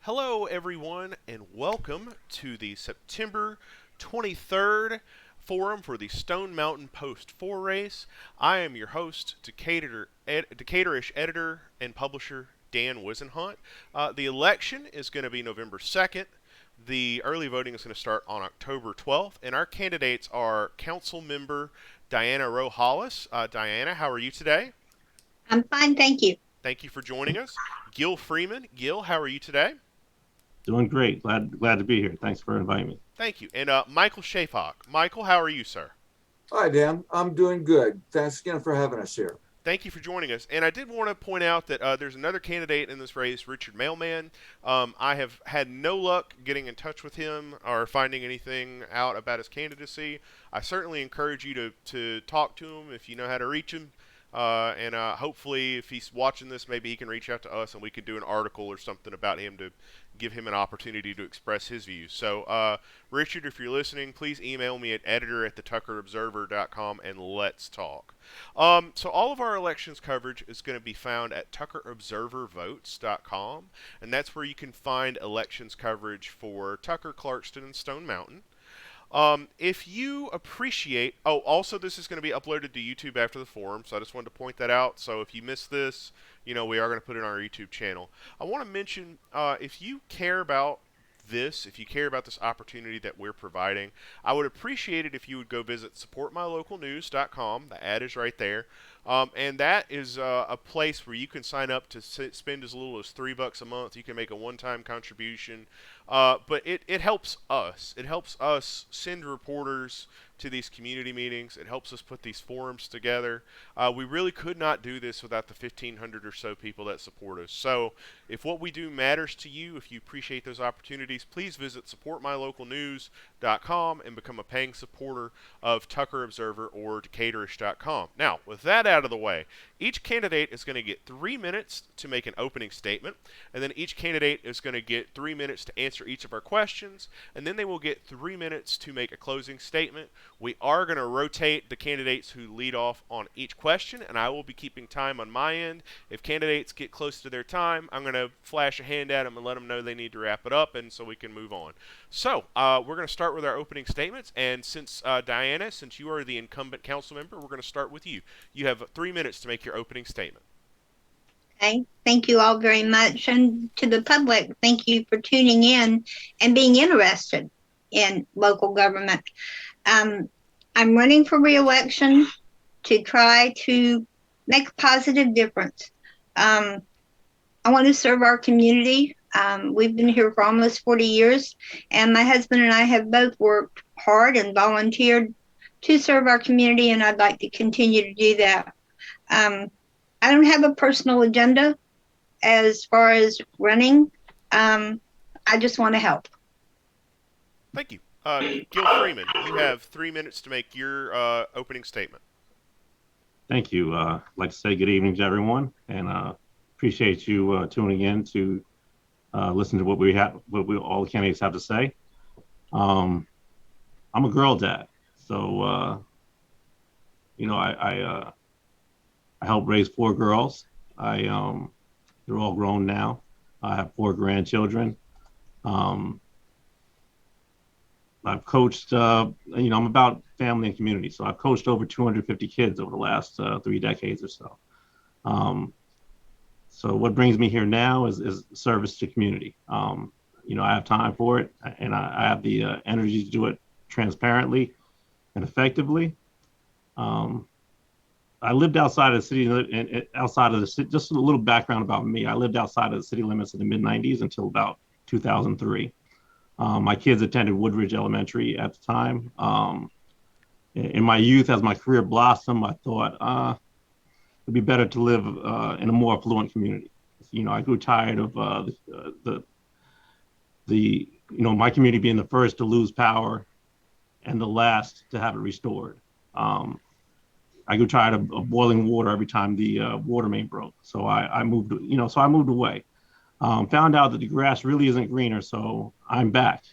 Hello, everyone, and welcome to the September 23rd Forum for the Stone Mountain Post 4 race. I am your host, Decatur-ish editor and publisher Dan Wisenhunt. The election is going to be November 2nd. The early voting is going to start on October 12th, and our candidates are Council Member Diana Rowe Hollis. Diana, how are you today? I'm fine, thank you. Thank you for joining us. Gil Freeman. Gil, how are you today? Doing great. Glad to be here. Thanks for inviting me. Thank you. And Michael Shafok. Michael, how are you, sir? Hi, Dan. I'm doing good. Thanks again for having us here. Thank you for joining us. And I did want to point out that there's another candidate in this race, Richard Mailman. I have had no luck getting in touch with him or finding anything out about his candidacy. I certainly encourage you to talk to him if you know how to reach him. And hopefully, if he's watching this, maybe he can reach out to us and we can do an article or something about him to give him an opportunity to express his views. So, Richard, if you're listening, please email me at editor@thetuckerobserver.com and let's talk. So, all of our elections coverage is going to be found at tuckerobservervotes.com, and that's where you can find elections coverage for Tucker, Clarkston, and Stone Mountain. If you appreciate, also this is going to be uploaded to YouTube after the forum, so I just wanted to point that out. So if you missed this, we are going to put it on our YouTube channel. I want to mention, if you care about this, if you care about this opportunity that we're providing, I would appreciate it if you would go visit supportmylocalnews.com. The ad is right there. And that is a place where you can sign up to spend as little as $3 a month. You can make a one-time contribution, but it helps us. It helps us send reporters to these community meetings. It helps us put these forums together. We really could not do this without the 1,500 or so people that support us. So if what we do matters to you, if you appreciate those opportunities, please visit supportmylocalnews.com and become a paying supporter of Tucker Observer or Decatur-ish.com. Now, with that out of the way, each candidate is going to get 3 minutes to make an opening statement, and then each candidate is going to get 3 minutes to answer each of our questions, and then they will get 3 minutes to make a closing statement. We are going to rotate the candidates who lead off on each question, and I will be keeping time on my end. If candidates get close to their time, I'm going to flash a hand at them and let them know they need to wrap it up, and so we can move on. So we're going to start with our opening statements, and since Diana, since you are the incumbent council member, we're going to start with you. You have 3 minutes to make your opening statement. Okay, thank you all very much. And to the public, thank you for tuning in and being interested in local government. I'm running for re-election to try to make a positive difference. I want to serve our community. We've been here for almost 40 years, and my husband and I have both worked hard and volunteered to serve our community, and I'd like to continue to do that. I don't have a personal agenda as far as running. I just want to help. Thank you. Gil Freeman, you have 3 minutes to make your opening statement. Thank you. I'd like to say good evening to everyone, and appreciate you tuning in to listen to what all the candidates have to say. I'm a girl dad, so I help raise 4 girls. They're all grown now. I have 4 grandchildren. Um, I've coached, I'm about family and community. So I've coached over 250 kids over the last 3 decades or so. So what brings me here now is service to community. I have time for it, and I have the energy to do it transparently and effectively. I lived outside of the city, and outside of the city. Just a little background about me. I lived outside of the city limits in the mid '90s until about 2003. My kids attended Woodridge Elementary at the time. In my youth, as my career blossomed, I thought it'd be better to live in a more affluent community. I grew tired of my community being the first to lose power and the last to have it restored. I grew tired of boiling water every time the water main broke. So I moved, so I moved away. Found out that the grass really isn't greener, so I'm back.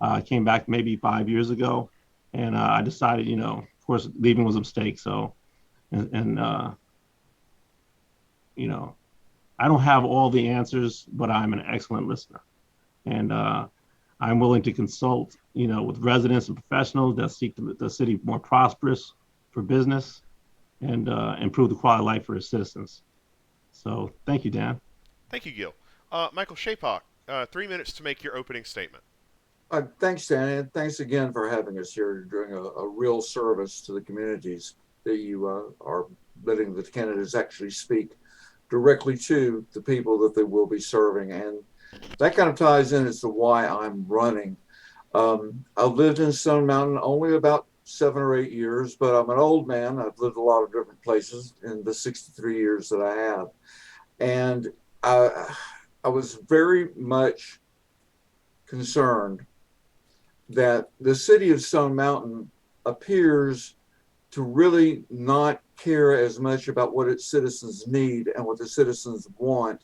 I came back maybe 5 years ago, and I decided, of course, leaving was a mistake. So, and you know, I don't have all the answers, but I'm an excellent listener. And I'm willing to consult, with residents and professionals that seek the city more prosperous for business and improve the quality of life for its citizens. So thank you, Dan. Thank you, Gil. Michael Shapock, 3 minutes to make your opening statement. Thanks, Dan, and thanks again for having us here. You're doing a real service to the communities that you are letting the candidates actually speak directly to the people that they will be serving. And that kind of ties in as to why I'm running. I've lived in Stone Mountain only about 7 or 8 years, but I'm an old man. I've lived a lot of different places in the 63 years that I have. And I was very much concerned that the city of Stone Mountain appears to really not care as much about what its citizens need and what the citizens want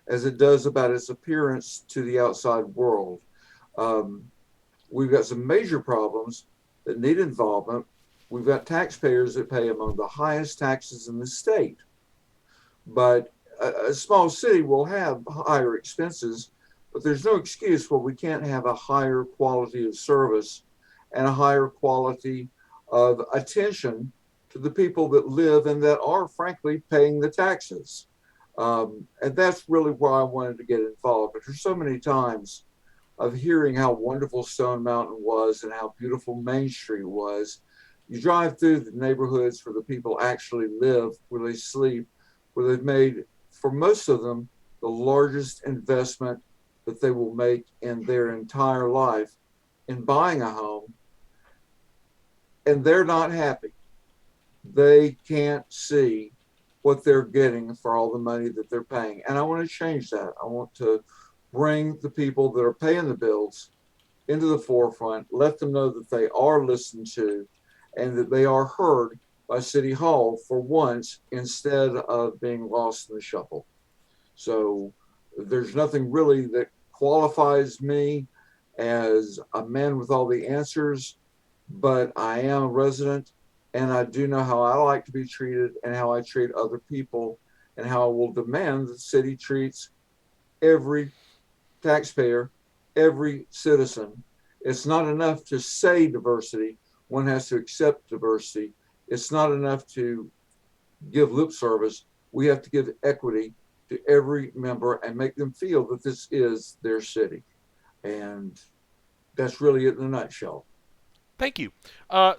as it does about its appearance to the outside world. We've got some major problems that need involvement. We've got taxpayers that pay among the highest taxes in the state. But a small city will have higher expenses, but there's no excuse why we can't have a higher quality of service and a higher quality of attention to the people that live and that are frankly paying the taxes. And that's really why I wanted to get involved. But there's so many times of hearing how wonderful Stone Mountain was and how beautiful Main Street was. You drive through the neighborhoods where the people actually live, where they sleep, where they've made, for most of them, the largest investment that they will make in their entire life in buying a home, and they're not happy. They can't see what they're getting for all the money that they're paying. And I want to change that. I want to bring the people that are paying the bills into the forefront, let them know that they are listened to and that they are heard by City Hall for once instead of being lost in the shuffle. So there's nothing really that qualifies me as a man with all the answers, but I am a resident and I do know how I like to be treated and how I treat other people and how I will demand the city treats every taxpayer, every citizen. It's not enough to say diversity. One has to accept diversity. It's not enough to give lip service. We have to give equity to every member and make them feel that this is their city. And that's really it in a nutshell. Thank you.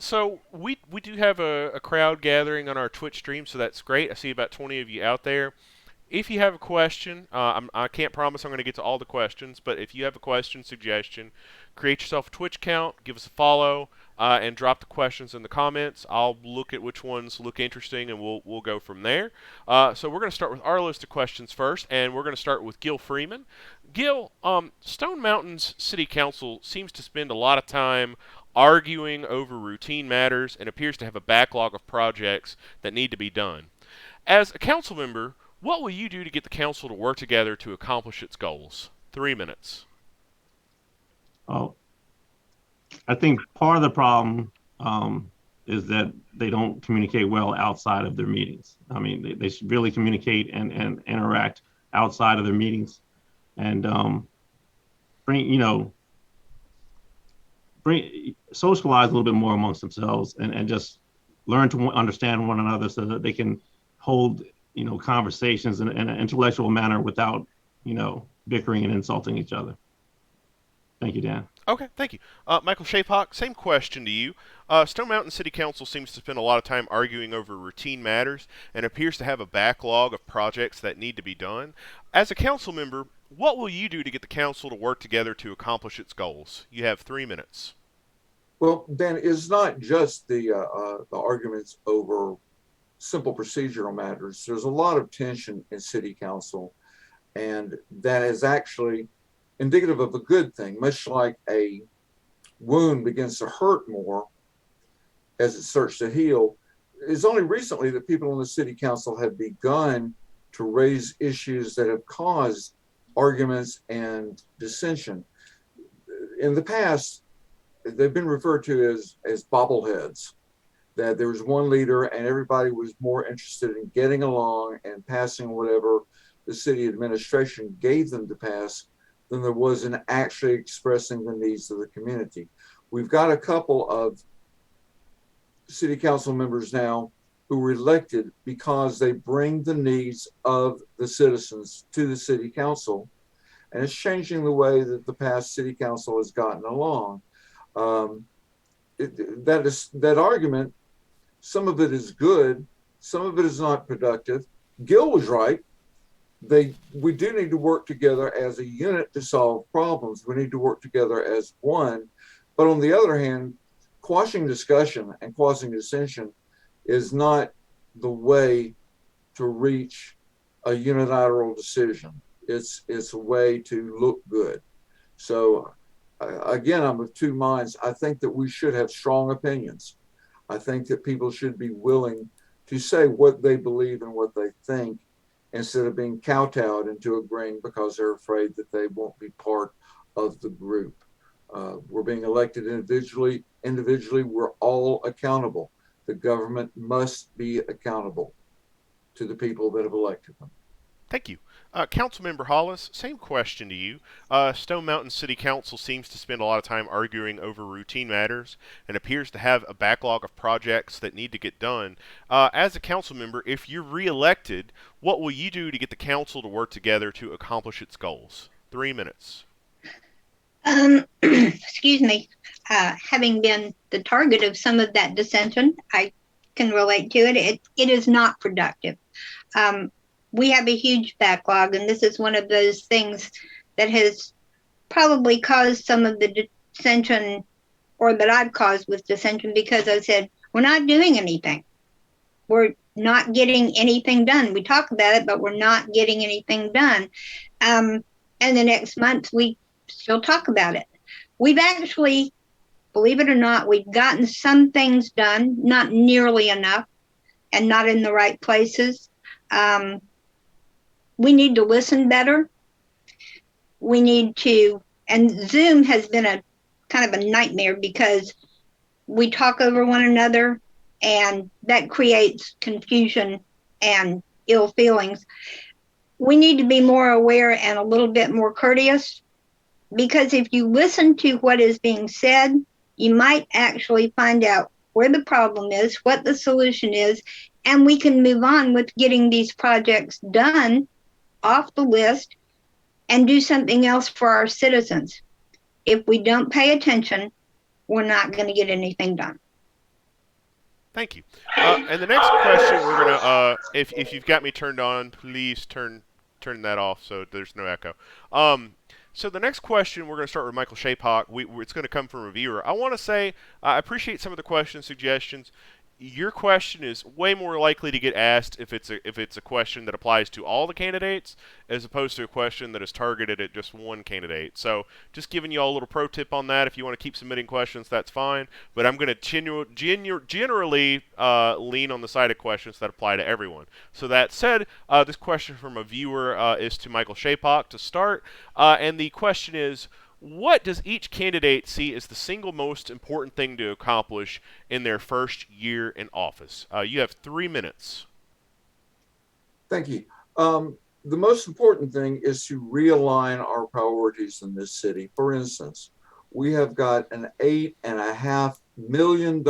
So we do have a crowd gathering on our Twitch stream, so that's great. I see about 20 of you out there. If you have a question, I can't promise I'm going to get to all the questions, but if you have a question, suggestion, create yourself a Twitch account, give us a follow, and drop the questions in the comments. I'll look at which ones look interesting, and we'll go from there. So we're going to start with our list of questions first, and we're going to start with Gil Freeman. Gil, Stone Mountain's City Council seems to spend a lot of time arguing over routine matters and appears to have a backlog of projects that need to be done. As a council member, what will you do to get the council to work together to accomplish its goals? 3 minutes. Oh, I think part of the problem is that they don't communicate well outside of their meetings. I mean, they should really communicate and interact outside of their meetings, and socialize a little bit more amongst themselves, and just learn to understand one another so that they can hold conversations in an intellectual manner without bickering and insulting each other. Thank you, Dan. Okay, thank you. Michael Shapock, same question to you. Stone Mountain City Council seems to spend a lot of time arguing over routine matters and appears to have a backlog of projects that need to be done. As a council member, what will you do to get the council to work together to accomplish its goals? You have 3 minutes. Well, Dan, it's not just the arguments over simple procedural matters. There's a lot of tension in City Council, and that is actually indicative of a good thing, much like a wound begins to hurt more as it starts to heal. It's only recently that people in the City Council have begun to raise issues that have caused arguments and dissension. In the past, they've been referred to as bobbleheads, that there was one leader and everybody was more interested in getting along and passing whatever the city administration gave them to pass than there was in actually expressing the needs of the community. We've got a couple of city council members now who were elected because they bring the needs of the citizens to the city council, and it's changing the way that the past city council has gotten along. That argument, some of it is good, some of it is not productive. Gil was right. We do need to work together as a unit to solve problems. We need to work together as one. But on the other hand, quashing discussion and quashing dissension is not the way to reach a unilateral decision. It's a way to look good. So again, I'm of two minds. I think that we should have strong opinions. I think that people should be willing to say what they believe and what they think, instead of being kowtowed into agreeing because they're afraid that they won't be part of the group. We're being elected individually. We're all accountable. The government must be accountable to the people that have elected them. Thank you. Councilmember Hollis, same question to you. Stone Mountain City Council seems to spend a lot of time arguing over routine matters and appears to have a backlog of projects that need to get done. As a council member, if you're re-elected, what will you do to get the council to work together to accomplish its goals? 3 minutes. Excuse me. Having been the target of some of that dissension, I can relate to it. It is not productive. We have a huge backlog, and this is one of those things that has probably caused some of the dissension, or that I've caused with dissension, because I said, we're not doing anything. We're not getting anything done. We talk about it, but we're not getting anything done. And the next month, we still talk about it. We've actually, believe it or not, we've gotten some things done, not nearly enough, and not in the right places. We need to listen better. We need to, and Zoom has been a kind of a nightmare because we talk over one another, and that creates confusion and ill feelings. We need to be more aware and a little bit more courteous, because if you listen to what is being said, you might actually find out where the problem is, what the solution is, and we can move on with getting these projects done off the list and do something else for our citizens. If we don't pay attention, we're not going to get anything done. Thank you. And the next question, we're gonna, if you've got me turned on, please turn that off so there's no echo. So the next question, we're going to start with Michael Shapok. It's going to come from a viewer. I want to say I appreciate some of the question suggestions. Your question is way more likely to get asked if it's a question that applies to all the candidates, as opposed to a question that is targeted at just one candidate. So just giving you all a little pro tip on that. If you want to keep submitting questions, that's fine. But I'm going to generally lean on the side of questions that apply to everyone. So that said, this question from a viewer is to Michael Shapok to start. And the question is, what does each candidate see as the single most important thing to accomplish in their first year in office? You have 3 minutes. Thank you. The most important thing is to realign our priorities in this city. For instance, we have got an $8.5 million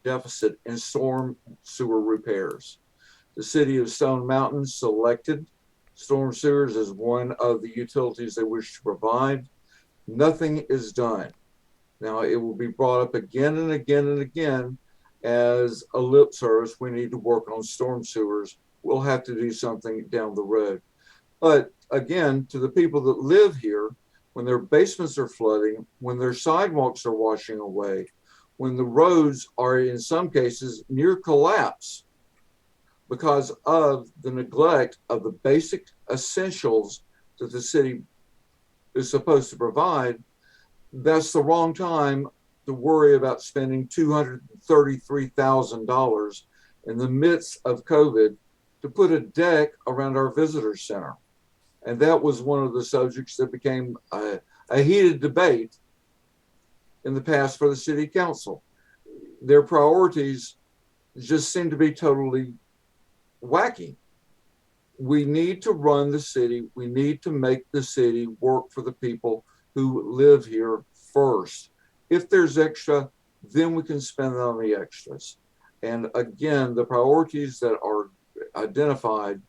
deficit in storm sewer repairs. The city of Stone Mountain selected storm sewers as one of the utilities they wish to provide. Nothing is done. Now, it will be brought up again and again and again as a lip service. We need to work on storm sewers. We'll have to do something down the road. But again, to the people that live here, when their basements are flooding, when their sidewalks are washing away, when the roads are in some cases near collapse because of the neglect of the basic essentials that the city is supposed to provide, that's the wrong time to worry about spending $233,000 in the midst of COVID to put a deck around our visitor center. And that was one of the subjects that became a heated debate in the past for the city council. Their priorities just seem to be totally wacky. we need to run the city. We need to make the city work for the people who live here first. If there's extra, then we can spend it on the extras. And again, the priorities that are identified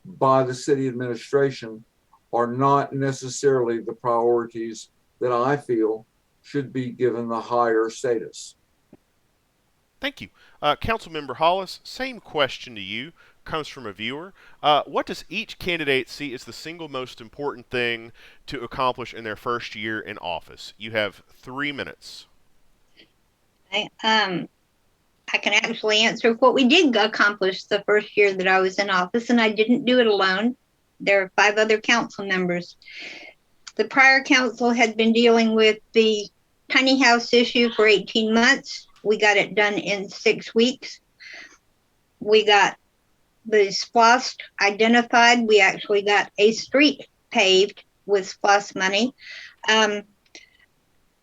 by the city administration are not necessarily the priorities that I feel should be given the higher status. Thank you. Councilmember Hollis, same question to you. Comes from a viewer. What does each candidate see as the single most important thing to accomplish in their first year in office? You have 3 minutes. I can actually answer what we did accomplish the first year that I was in office, and I didn't do it alone. There are 5 other council members. The prior council had been dealing with the tiny house issue for 18 months. We got it done in 6 weeks. We got the SPLOST identified. We actually got a street paved with SPLOST money.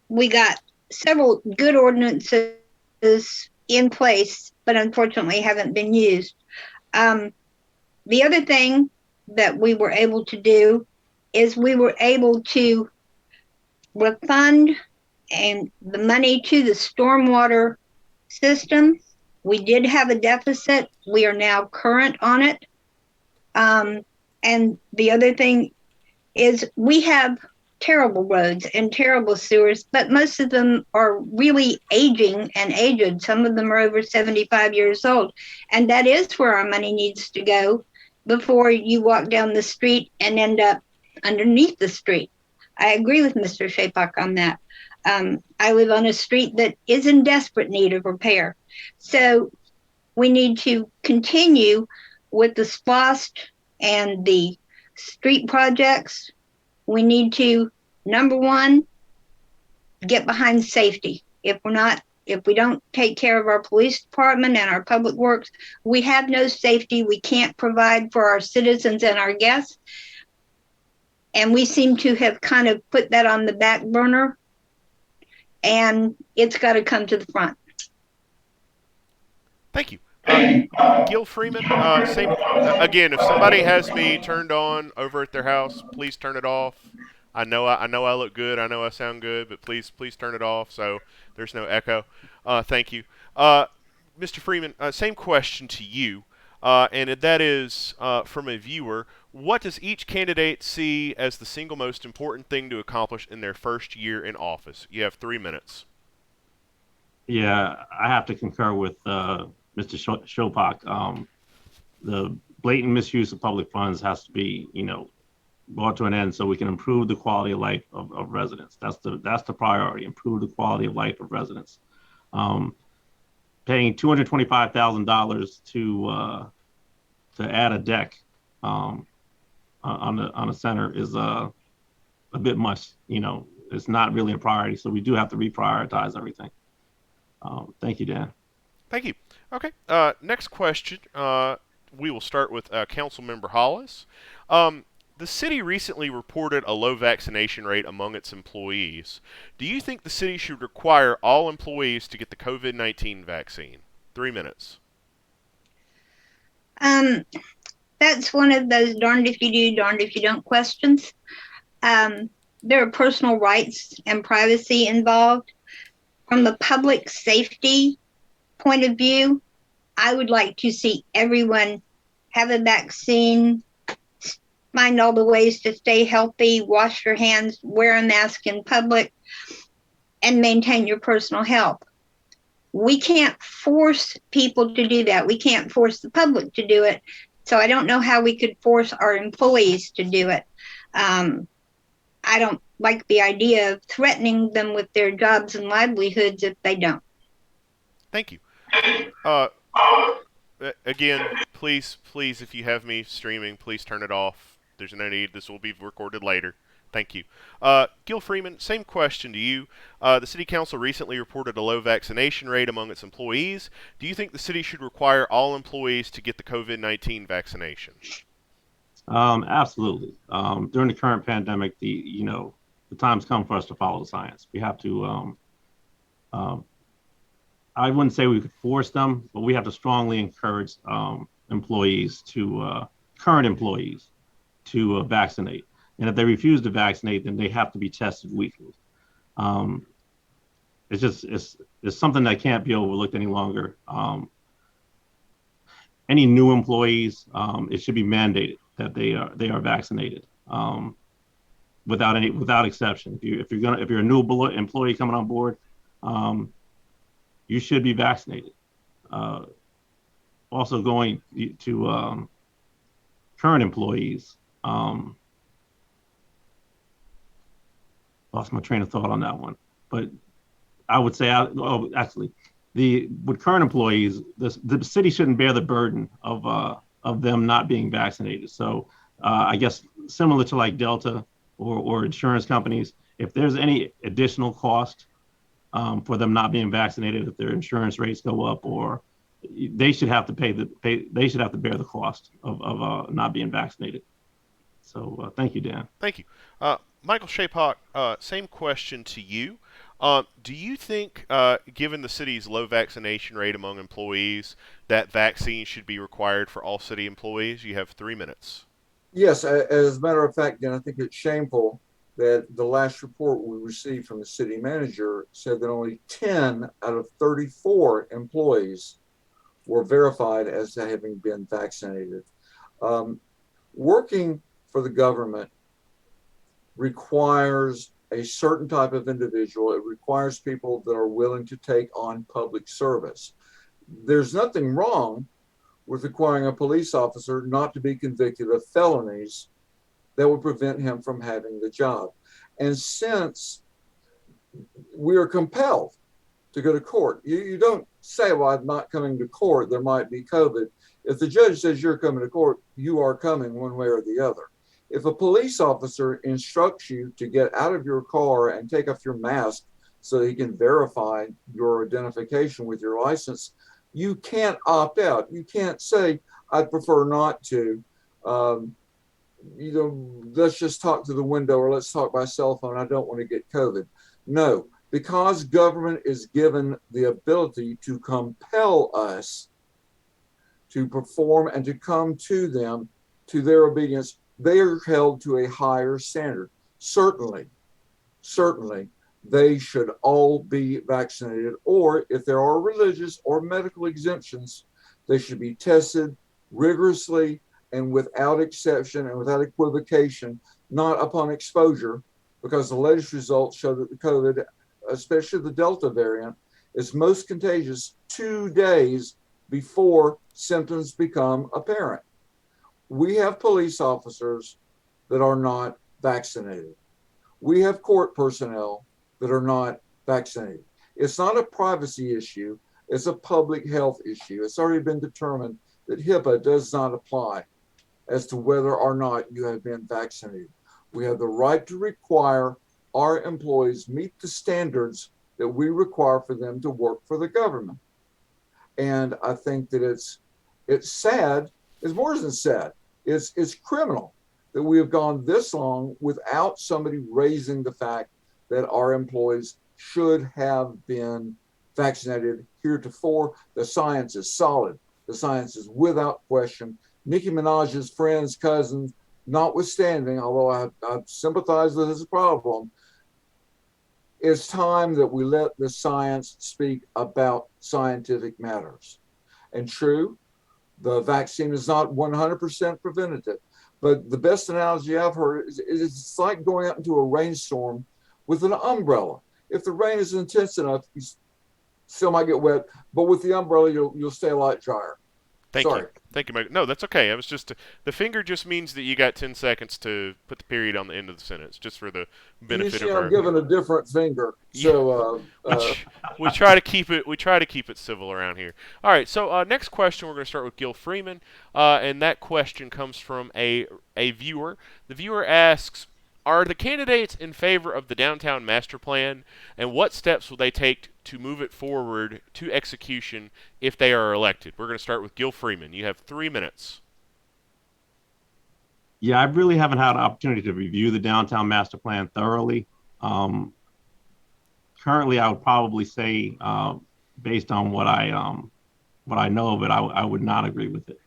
We got several good ordinances in place, but unfortunately haven't been used. The other thing that we were able to do is we were able to refund and the money to the stormwater system. We did have a deficit. We are now current on it. And the other thing is we have terrible roads and terrible sewers, but most of them are really aging and aged. Some of them are over 75 years old. And that is where our money needs to go before you walk down the street and end up underneath the street. I agree with Mr. Shapak on that. I live on a street that is in desperate need of repair. So we need to continue with the SPLOST and the street projects. We need to, number one, get behind safety. If we don't take care of our police department and our public works, we have no safety. We can't provide for our citizens and our guests. And we seem to have kind of put that on the back burner, and it's got to come to the front. Thank you. Gil Freeman, same. Again, if somebody has me turned on over at their house, please turn it off. I know I look good. I know I sound good, but please turn it off so there's no echo. Thank you. Mr. Freeman, same question to you, and that is from a viewer. What does each candidate see as the single most important thing to accomplish in their first year in office? You have 3 minutes. Yeah, I have to concur with Mr. Shopak. The blatant misuse of public funds has to be, brought to an end so we can improve the quality of life of residents. That's the priority. Improve the quality of life of residents. Paying $225,000 to add a deck on the center is a bit much. It's not really a priority. So we do have to reprioritize everything. Thank you, Dan. Thank you. Okay. Next question. We will start with Councilmember Hollis. The city recently reported a low vaccination rate among its employees. Do you think the city should require all employees to get the COVID-19 vaccine? 3 minutes. That's one of those darned if you do, darned if you don't questions. There are personal rights and privacy involved. From the public safety point of view, I would like to see everyone have a vaccine, find all the ways to stay healthy, wash your hands, wear a mask in public, and maintain your personal health. We can't force people to do that. We can't force the public to do it. So I don't know how we could force our employees to do it. I don't like the idea of threatening them with their jobs and livelihoods if they don't. Thank you. Again, please, if you have me streaming, please turn it off. There's no need. This will be recorded later. Thank you. Gil Freeman, same question to you. The City Council recently reported a low vaccination rate among its employees. Do you think the city should require all employees to get the COVID-19 vaccination? Absolutely. During the current pandemic, the time's come for us to follow the science. We have to, I wouldn't say we could force them, but we have to strongly encourage employees to current employees to vaccinate. And if they refuse to vaccinate, then they have to be tested weekly. It's something that can't be overlooked any longer. Any new employees, it should be mandated that they are vaccinated without exception. If you're a new employee coming on board, you should be vaccinated. Also, going to current employees. Lost my train of thought on that one, but I would say, with current employees, the city shouldn't bear the burden of them not being vaccinated. So I guess similar to like Delta or insurance companies, if there's any additional cost for them not being vaccinated, if their insurance rates go up, or they should have to bear the cost of not being vaccinated. So thank you, Dan. Thank you. Michael Shapok, same question to you. Do you think, given the city's low vaccination rate among employees, that vaccines should be required for all city employees? You have 3 minutes. Yes, as a matter of fact, Dan, I think it's shameful that the last report we received from the city manager said that only 10 out of 34 employees were verified as having been vaccinated. Working for the government requires a certain type of individual. It requires people that are willing to take on public service. There's nothing wrong with requiring a police officer not to be convicted of felonies that would prevent him from having the job. And since we are compelled to go to court, you don't say, well, I'm not coming to court, there might be COVID. If the judge says you're coming to court, you are coming one way or the other. If a police officer instructs you to get out of your car and take off your mask so he can verify your identification with your license, you can't opt out. You can't say, I'd prefer not to. Let's just talk to the window, or let's talk by cell phone. I don't want to get COVID. No, because government is given the ability to compel us to perform and to come to them, to their obedience, they are held to a higher standard. Certainly, they should all be vaccinated, or if there are religious or medical exemptions, they should be tested rigorously and without exception and without equivocation, not upon exposure, because the latest results show that the COVID, especially the Delta variant, is most contagious 2 days before symptoms become apparent. We have police officers that are not vaccinated. We have court personnel that are not vaccinated. It's not a privacy issue. It's a public health issue. It's already been determined that HIPAA does not apply as to whether or not you have been vaccinated. We have the right to require our employees meet the standards that we require for them to work for the government. And I think that it's sad. It's more than sad. It's criminal that we have gone this long without somebody raising the fact that our employees should have been vaccinated heretofore. The science is solid. The science is without question. Nicki Minaj's friends, cousins, notwithstanding, although I sympathize with this problem, it's time that we let the science speak about scientific matters. And true, the vaccine is not 100% preventative, but the best analogy I've heard is it's like going out into a rainstorm with an umbrella. If the rain is intense enough, you still might get wet, but with the umbrella, you'll stay a lot drier. Thank you, Mike. No, that's okay. I was just the finger just means that you got 10 seconds to put the period on the end of the sentence, just for the benefit of our. I'm giving a different finger, so we try to keep it. We try to keep it civil around here. All right. So next question, we're going to start with Gil Freeman, and that question comes from a viewer. The viewer asks, are the candidates in favor of the downtown master plan, and what steps will they take to move it forward to execution if they are elected? We're going to start with Gil Freeman. You have 3 minutes. Yeah, I really haven't had an opportunity to review the downtown master plan thoroughly. Currently, I would probably say, based on what I know of it, I would not agree with it.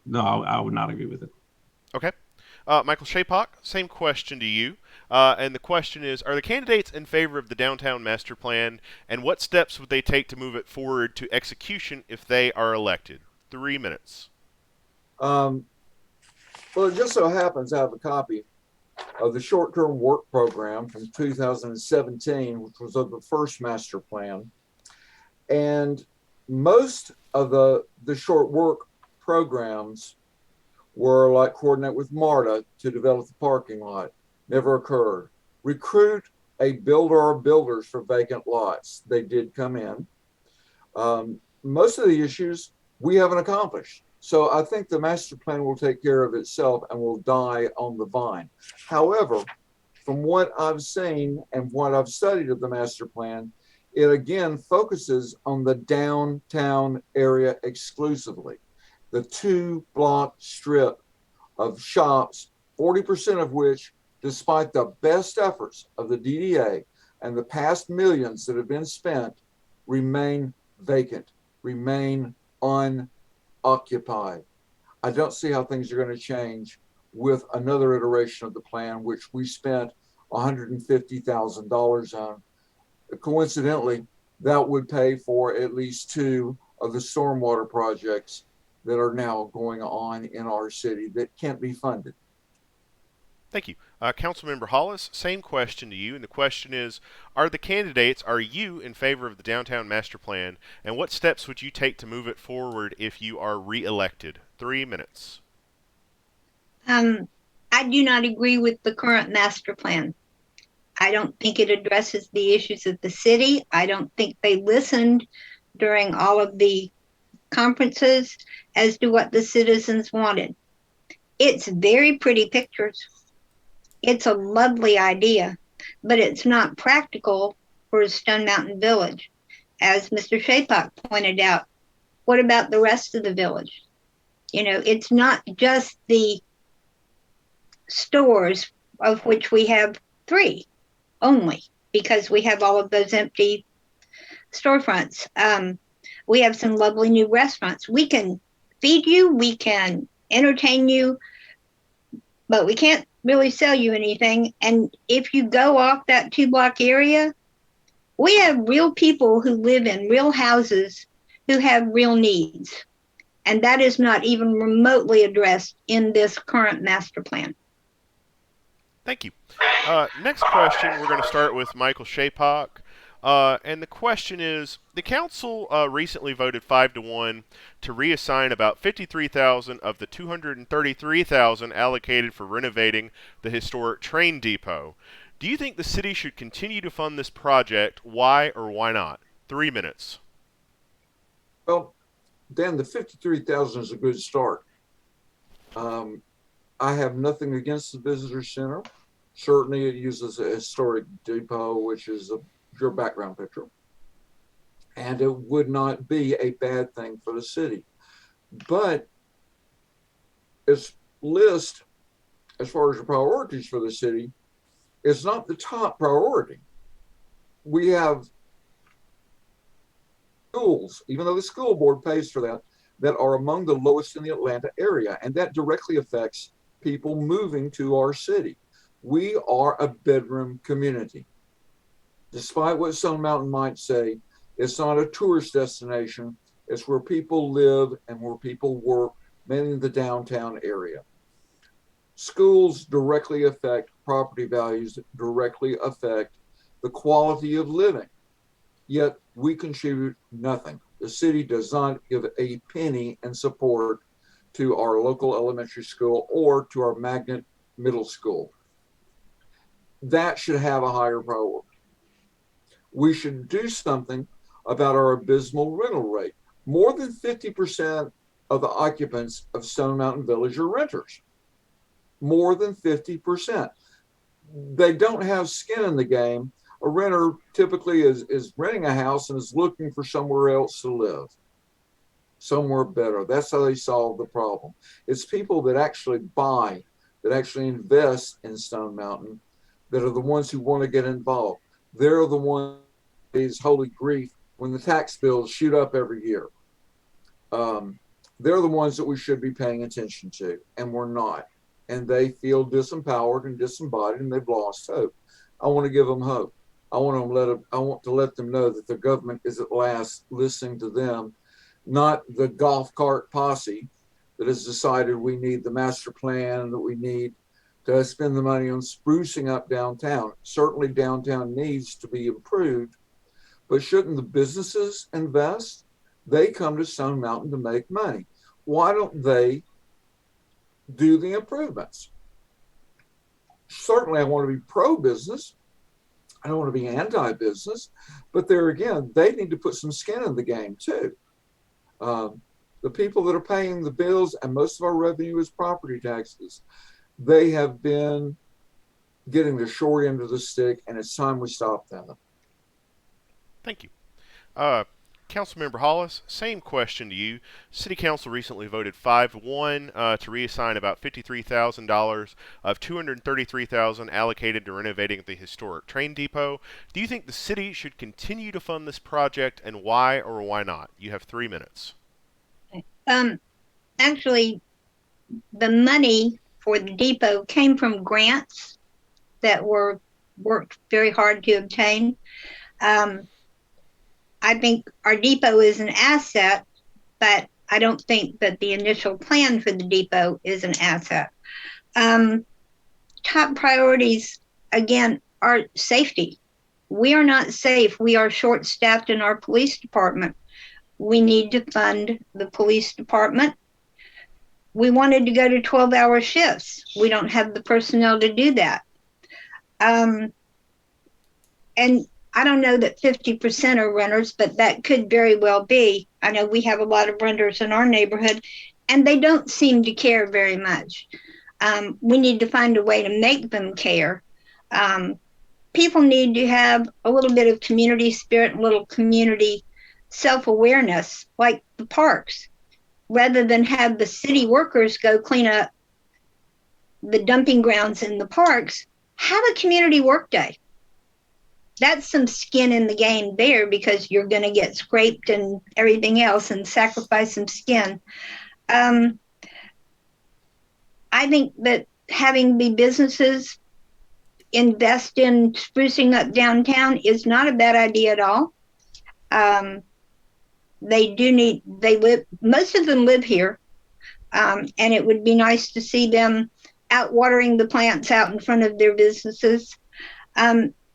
No, I would not agree with it. Okay. Michael Shapok, same question to you. And the question is, are the candidates in favor of the downtown master plan, and what steps would they take to move it forward to execution if they are elected? 3 minutes. Um, well, it just so happens I have a copy of the short-term work program from 2017, which was of the first master plan. And most of the short work programs were like coordinate with MARTA to develop the parking lot. Never occurred. Recruit a builder or builders for vacant lots. They did come in. Most of the issues we haven't accomplished. So I think the master plan will take care of itself and will die on the vine. However, from what I've seen and what I've studied of the master plan, it again focuses on the downtown area exclusively. The 2-block strip of shops, 40% of which, despite the best efforts of the DDA and the past millions that have been spent, remain vacant, remain unoccupied. I don't see how things are going to change with another iteration of the plan, which we spent $150,000 on. Coincidentally, that would pay for at least 2 of the stormwater projects that are now going on in our city that can't be funded. Thank you. Councilmember Hollis, same question to you. And the question is, are you in favor of the downtown master plan? And what steps would you take to move it forward if you are reelected? 3 minutes. I do not agree with the current master plan. I don't think it addresses the issues of the city. I don't think they listened during all of the conferences as to what the citizens wanted. It's very pretty pictures. It's a lovely idea, but it's not practical for Stone Mountain Village. As Mr. Shapok pointed out, what about the rest of the village? It's not just the stores, of which we have 3 only, because we have all of those empty storefronts. We have some lovely new restaurants. We can feed you, we can entertain you, but we can't really sell you anything. And if you go off that 2-block area, we have real people who live in real houses who have real needs. And that is not even remotely addressed in this current master plan. Thank you. Next question, we're going to start with Michael Shapok. And the question is, the council recently voted 5-1 to reassign about $53,000 of the $233,000 allocated for renovating the historic train depot. Do you think the city should continue to fund this project? Why or why not? 3 minutes. Well, Dan, the 53,000 is a good start. I have nothing against the visitor center. Certainly it uses a historic depot, which is your background picture. And it would not be a bad thing for the city. But its list, as far as the priorities for the city, is not the top priority. We have schools, even though the school board pays for that are among the lowest in the Atlanta area. And that directly affects people moving to our city. We are a bedroom community. Despite what Stone Mountain might say, it's not a tourist destination. It's where people live and where people work, mainly in the downtown area. Schools directly affect property values, directly affect the quality of living. Yet we contribute nothing. The city does not give a penny in support to our local elementary school or to our magnet middle school. That should have a higher priority. We should do something about our abysmal rental rate. More than 50% of the occupants of Stone Mountain Village are renters. More than 50%. They don't have skin in the game. A renter typically is renting a house and is looking for somewhere else to live, somewhere better. That's how they solve the problem. It's people that actually buy, that actually invest in Stone Mountain, that are the ones who want to get involved. They're the ones who is holy grief when the tax bills shoot up every year. They're the ones that we should be paying attention to, and we're not. And they feel disempowered and disembodied, and they've lost hope. I want to give them hope. I want to let them know that the government is at last listening to them, not the golf cart posse that has decided we need the master plan and that we need to spend the money on sprucing up downtown. Certainly downtown needs to be improved, but shouldn't the businesses invest? They come to Stone Mountain to make money. Why don't they do the improvements? Certainly I want to be pro-business. I don't want to be anti-business, but there again, they need to put some skin in the game too. The people that are paying the bills, and most of our revenue is property taxes, they have been getting the short end of the stick, and it's time we stop that. Thank you. Councilmember Hollis, same question to you. City Council recently voted 5-1 to reassign about $53,000 of $233,000 allocated to renovating the historic train depot. Do you think the city should continue to fund this project, and why or why not? You have 3 minutes. Actually, the money for the depot came from grants that were worked very hard to obtain. I think our depot is an asset, but I don't think that the initial plan for the depot is an asset. Top priorities, again, are safety. We are not safe. We are short-staffed in our police department. We need to fund the police department. We wanted to go to 12-hour shifts. We don't have the personnel to do that. And I don't know that 50% are renters, but that could very well be. I know we have a lot of renters in our neighborhood, and they don't seem to care very much. We need to find a way to make them care. People need to have a little bit of community spirit, a little community self-awareness, like the parks. Rather than have the city workers go clean up the dumping grounds in the parks, have a community work day. That's some skin in the game there, because you're going to get scraped and everything else and sacrifice some skin. I think that having the businesses invest in sprucing up downtown is not a bad idea at all. Most of them live here, and it would be nice to see them out watering the plants out in front of their businesses.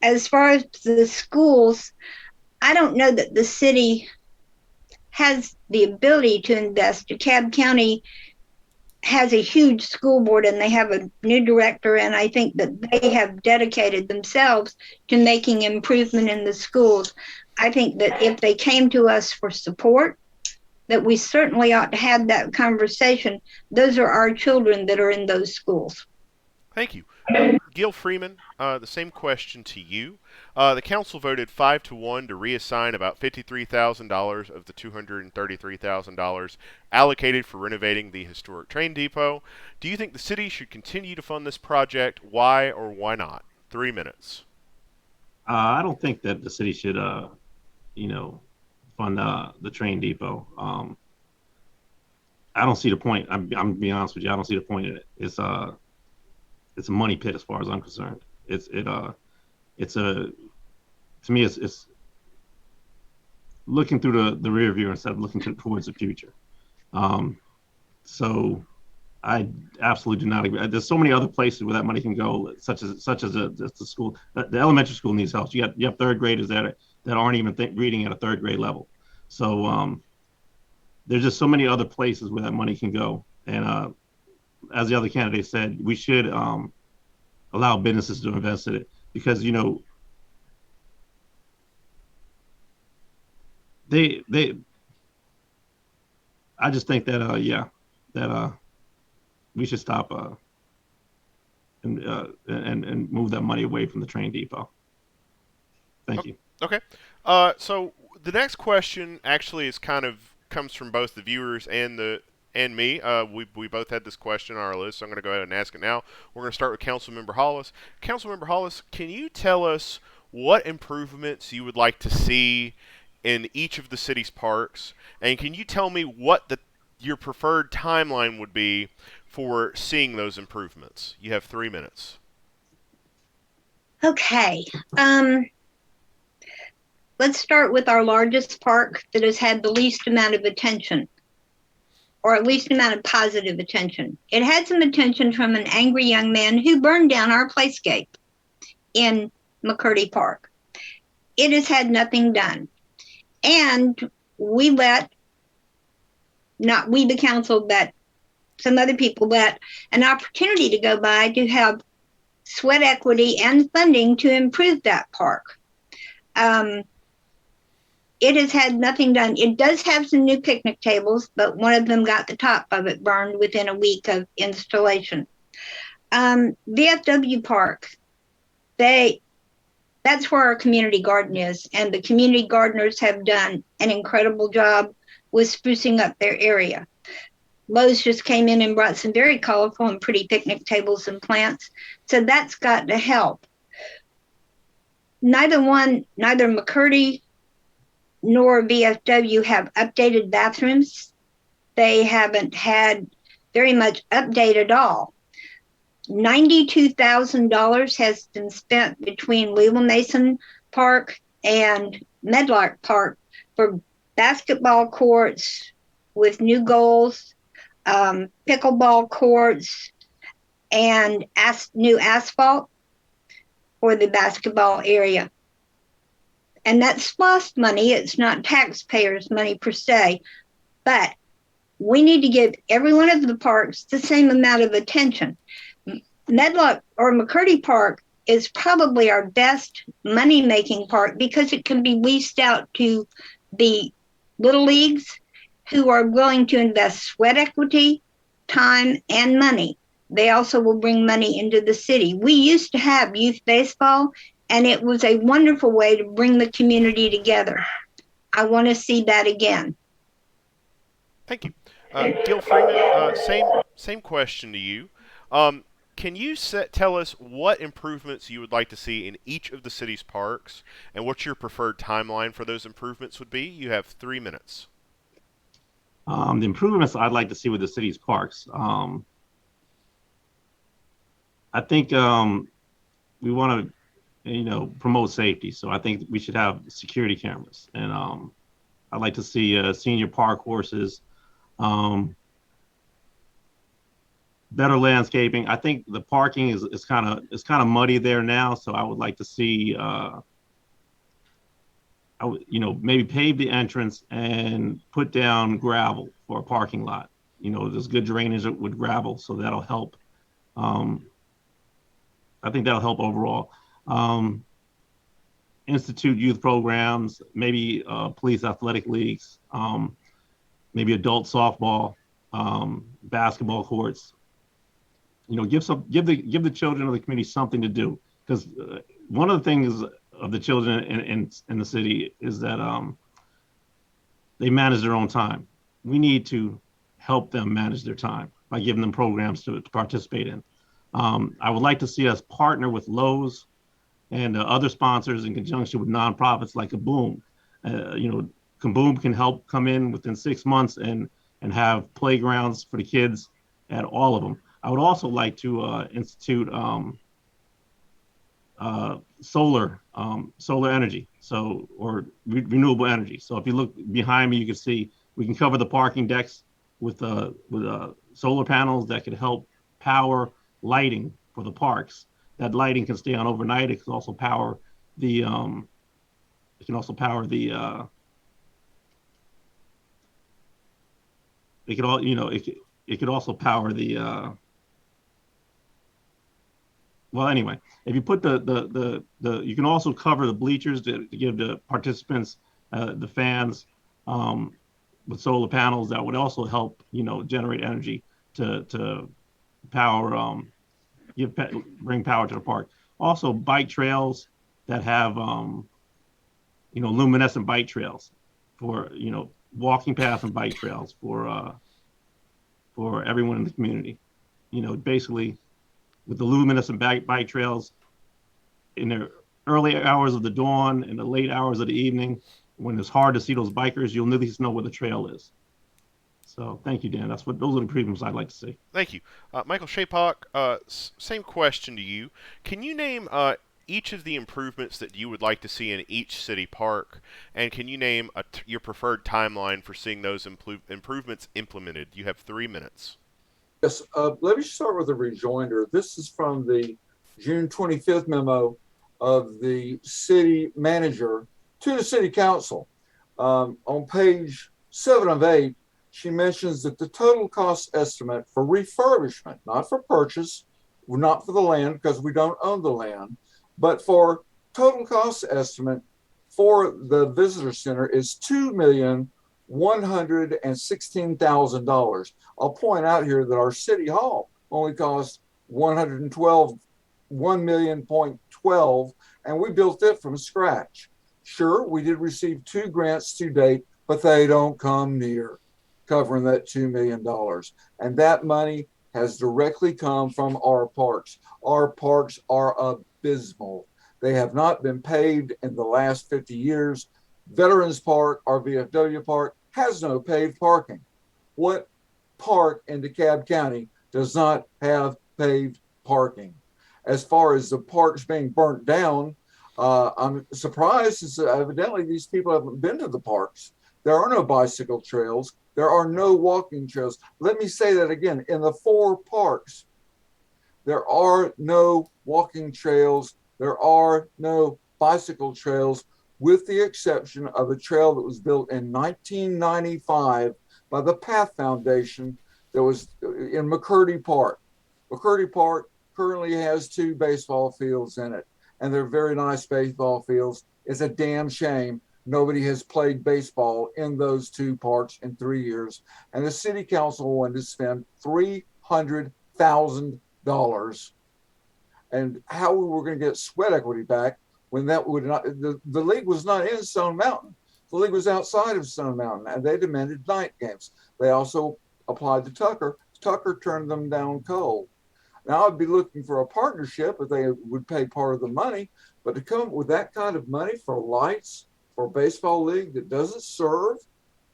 As far as the schools, I don't know that the city has the ability to invest. DeKalb County has a huge school board, and they have a new director, and I think that they have dedicated themselves to making improvement in the schools. I think that if they came to us for support, that we certainly ought to have that conversation. Those are our children that are in those schools. Thank you. Gil Freeman, the same question to you. The council voted 5-1 to reassign about $53,000 of the $233,000 allocated for renovating the historic train depot. Do you think the city should continue to fund this project? Why or why not? 3 minutes. I don't think that the city should, fund the train depot. I don't see the point. I'm being honest with you. I don't see the point in it. It's a money pit as far as I'm concerned. To me, it's looking through the rear view instead of looking towards the future. So I absolutely do not agree. There's so many other places where that money can go, such as the school. The elementary school needs help. You have third graders that aren't even reading at a third grade level. So there's just so many other places where that money can go. And as the other candidate said, we should allow businesses to invest in it, because I just think that we should stop and move that money away from the train depot. Thank you. Okay. So the next question actually comes from both the viewers and me. We both had this question on our list, so I'm going to go ahead and ask it now. We're going to start with Councilmember Hollis. Councilmember Hollis, can you tell us what improvements you would like to see in each of the city's parks? And can you tell me what the your preferred timeline would be for seeing those improvements. You have 3 minutes. Okay. Let's start with our largest park that has had the least amount of attention, or at least amount of positive attention. It had some attention from an angry young man who burned down our playscape in McCurdy Park. It has had nothing done. And we let, not we the council, but some other people let an opportunity to go by to have sweat equity and funding to improve that park. It has had nothing done. It does have some new picnic tables, but one of them got the top of it burned within a week of installation. VFW Park, that's where our community garden is, and the community gardeners have done an incredible job with sprucing up their area. Lowe's just came in and brought some very colorful and pretty picnic tables and plants, so that's got to help. Neither McCurdy nor VFW have updated bathrooms. They haven't had very much update at all. $92,000 has been spent between Leland Mason Park and Medlock Park for basketball courts with new goals, pickleball courts, and new asphalt for the basketball area. And that's SPOS money. It's not taxpayers' money per se, but we need to give every one of the parks the same amount of attention. Medlock or McCurdy Park is probably our best money-making park because it can be leased out to the little leagues who are willing to invest sweat equity, time, and money. They also will bring money into the city. We used to have youth baseball, and it was a wonderful way to bring the community together. I want to see that again. Thank you. Gil Freeman, same question to you. Can you tell us what improvements you would like to see in each of the city's parks, and what your preferred timeline for those improvements would be? You have 3 minutes. The improvements I'd like to see with the city's parks. I think we want to, promote safety. So I think we should have security cameras, and I'd like to see senior park horses, better landscaping. I think the parking is kind of muddy there now, so I would like to see maybe pave the entrance and put down gravel for a parking lot. There's good drainage with gravel, so that'll help. I think that'll help overall. Institute youth programs, maybe police athletic leagues, maybe adult softball, basketball courts. Give the children of the community something to do, because one of the things of the children in the city is that they manage their own time. We need to help them manage their time by giving them programs to participate in. I would like to see us partner with Lowe's and other sponsors in conjunction with nonprofits like Kaboom. Kaboom can help come in within 6 months and have playgrounds for the kids at all of them. I would also like to institute solar energy, or renewable energy. So if you look behind me, you can see we can cover the parking decks with solar panels that could help power lighting for the parks. That lighting can stay on overnight. It can also power the well, anyway, if you put you can also cover the bleachers to give the participants the fans with solar panels. That would also help, generate energy to power, bring power to the park. Also, bike trails that have, luminescent bike trails for, walking paths and bike trails for everyone in the community. Basically, with the luminescent bike trails in the early hours of the dawn and the late hours of the evening, when it's hard to see those bikers, you'll at least know where the trail is. So thank you, Dan. Those are the improvements I'd like to see. Thank you. Michael Shapock, same question to you. Can you name each of the improvements that you would like to see in each city park? And can you name your preferred timeline for seeing those improvements implemented? You have 3 minutes. Yes, let me start with a rejoinder. This is from the June 25th memo of the city manager to the city council. On page 7 of 8, she mentions that the total cost estimate for refurbishment, not for purchase, not for the land because we don't own the land, but for total cost estimate for the visitor center is $2,116,000. I'll point out here that our city hall only cost $1.12 and we built it from scratch. Sure, we did receive 2 grants to date, but they don't come near covering that $2 million. And that money has directly come from our parks. Our parks are abysmal. They have not been paved in the last 50 years. Veterans Park, our VFW park, has no paved parking. What park in DeKalb County does not have paved parking? As far as the parks being burnt down, I'm surprised since evidently these people haven't been to the parks. There are no bicycle trails. There are no walking trails. Let me say that again. In the 4 parks, there are no walking trails. There are no bicycle trails, with the exception of a trail that was built in 1995 by the Path Foundation that was in McCurdy Park. McCurdy Park currently has 2 baseball fields in it, and they're very nice baseball fields. It's a damn shame nobody has played baseball in those 2 parks in 3 years. And the city council wanted to spend $300,000. And how we were going to get sweat equity back when that would not, the league was not in Stone Mountain. The league was outside of Stone Mountain, and they demanded night games. They also applied to Tucker. Tucker turned them down cold. Now I'd be looking for a partnership if they would pay part of the money, but to come up with that kind of money for lights, for a baseball league that doesn't serve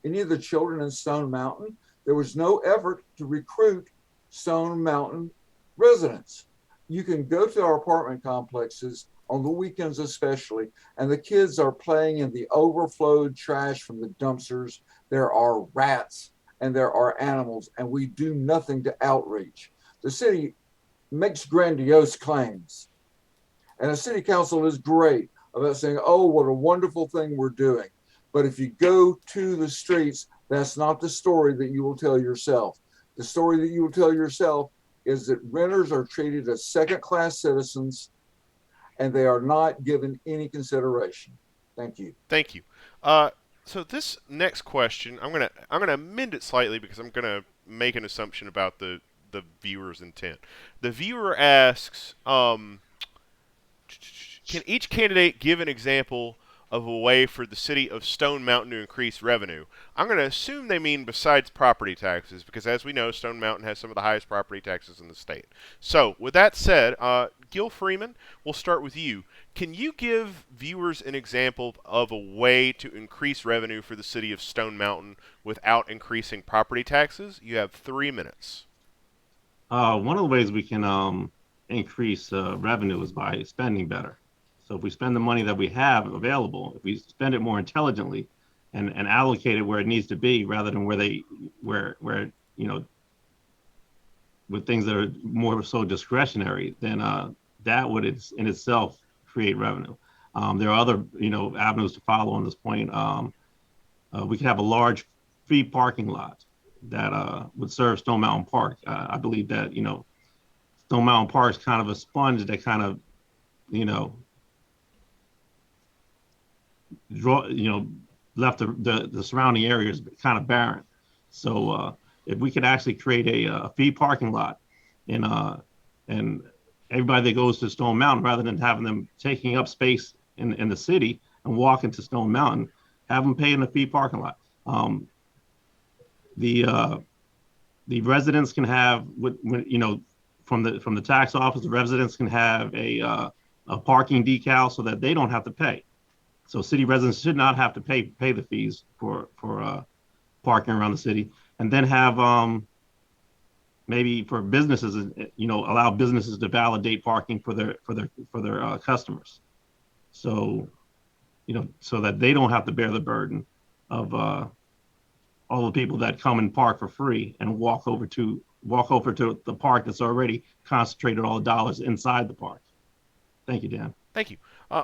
any of the children in Stone Mountain, there was no effort to recruit Stone Mountain residents. You can go to our apartment complexes on the weekends especially, and the kids are playing in the overflowed trash from the dumpsters. There are rats and there are animals, and we do nothing to outreach. The city makes grandiose claims, and the city council is great about saying, oh, what a wonderful thing we're doing. But if you go to the streets, that's not the story that you will tell yourself. The story that you will tell yourself is that renters are treated as second-class citizens, and they are not given any consideration. Thank you. Thank you. So this next question, I'm gonna amend it slightly because I'm gonna make an assumption about the viewer's intent. The viewer asks, can each candidate give an example of a way for the city of Stone Mountain to increase revenue? I'm going to assume they mean besides property taxes, because as we know, Stone Mountain has some of the highest property taxes in the state. So, with that said, Gil Freeman, we'll start with you. Can you give viewers an example of a way to increase revenue for the city of Stone Mountain without increasing property taxes? You have 3 minutes. One of the ways we can increase revenue is by spending better. So if we spend the money that we have available, if we spend it more intelligently and allocate it where it needs to be rather than where with things that are more so discretionary, then that would in itself create revenue. There are other avenues to follow on this point. We could have a large free parking lot that would serve Stone Mountain Park. I believe that Stone Mountain Park is kind of a sponge that kind of left the surrounding areas kind of barren. So if we could actually create a free parking lot and everybody that goes to Stone Mountain, rather than having them taking up space in the city and walking to Stone Mountain, have them pay in a free parking lot. The residents can have from the tax office, the residents can have a parking decal so that they don't have to pay. So city residents should not have to pay the fees for parking around the city. and then have maybe for businesses, allow businesses to validate parking for their customers. So, so that they don't have to bear the burden of all the people that come and park for free and walk over to the park that's already concentrated all the dollars inside the park. Thank you, Dan. Thank you.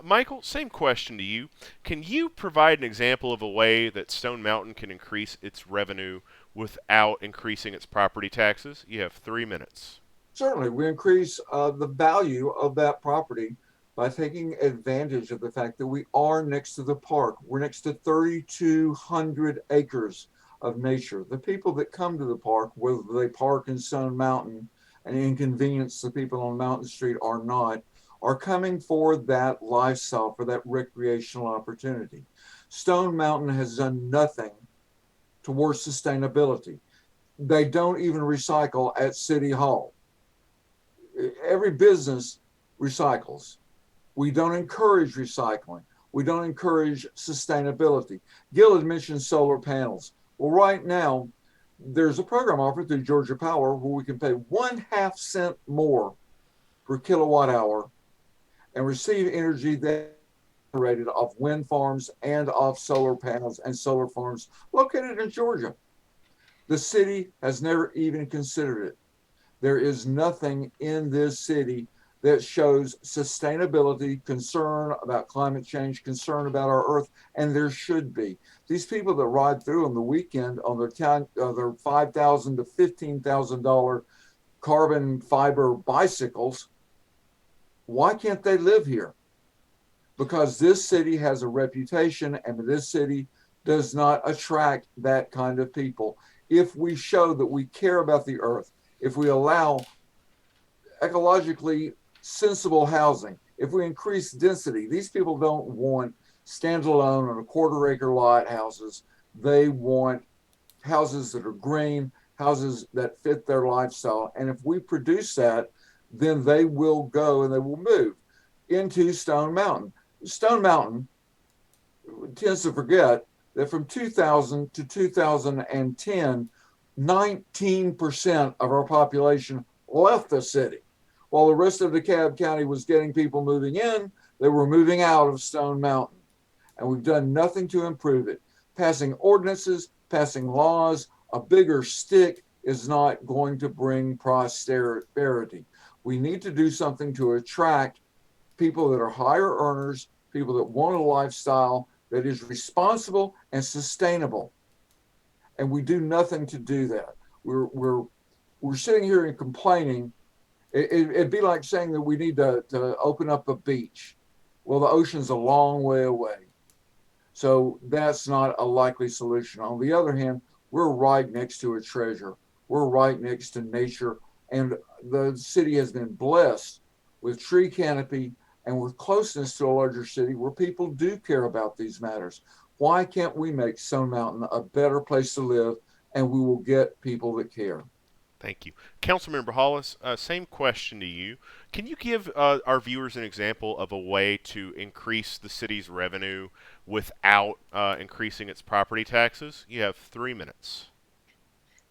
Michael, same question to you. Can you provide an example of a way that Stone Mountain can increase its revenue without increasing its property taxes? You have 3 minutes. Certainly, we increase the value of that property by taking advantage of the fact that we are next to the park. We're next to 3,200 acres of nature. The people that come to the park, whether they park in Stone Mountain and inconvenience the people on Mountain Street or not, are coming for that lifestyle, for that recreational opportunity. Stone Mountain has done nothing towards sustainability. They don't even recycle at City Hall. Every business recycles. We don't encourage recycling. We don't encourage sustainability. Gil had mentioned solar panels. Well, right now, there's a program offered through Georgia Power where we can pay 1/2 cent more per kilowatt hour and receive energy that generated off wind farms and off solar panels and solar farms located in Georgia. The city has never even considered it. There is nothing in this city that shows sustainability, concern about climate change, concern about our earth, and there should be. These people that ride through on the weekend on their $5,000 to $15,000 carbon fiber bicycles, why can't they live here? Because this city has a reputation, and this city does not attract that kind of people. If we show that we care about the earth, if we allow ecologically sensible housing, if we increase density, these people don't want standalone on a quarter-acre lot houses. They want houses that are green, houses that fit their lifestyle. And if we produce that, then they will go and they will move into Stone Mountain. Stone Mountain tends to forget that from 2000 to 2010, 19% of our population left the city. While the rest of DeKalb County was getting people moving in, they were moving out of Stone Mountain. And we've done nothing to improve it. Passing ordinances, passing laws, a bigger stick is not going to bring prosperity. We need to do something to attract people that are higher earners, people that want a lifestyle that is responsible and sustainable. And we do nothing to do that. We're sitting here and complaining. It'd be like saying that we need to open up a beach. Well, the ocean's a long way away. So that's not a likely solution. On the other hand, we're right next to a treasure. We're right next to nature. And the city has been blessed with tree canopy and with closeness to a larger city where people do care about these matters. Why can't we make Stone Mountain a better place to live, and we will get people that care? Thank you. Councilmember Hollis, same question to you. Can you give our viewers an example of a way to increase the city's revenue without increasing its property taxes? You have 3 minutes.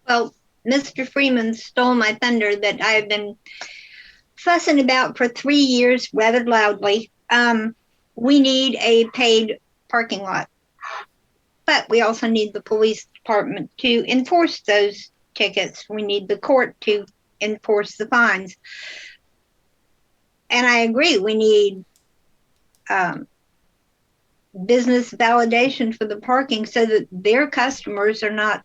Well, Mr. Freeman stole my thunder that I've been fussing about for 3 years rather loudly. We need a paid parking lot, but we also need the police department to enforce those tickets. We need the court to enforce the fines. And I agree, we need business validation for the parking so that their customers are not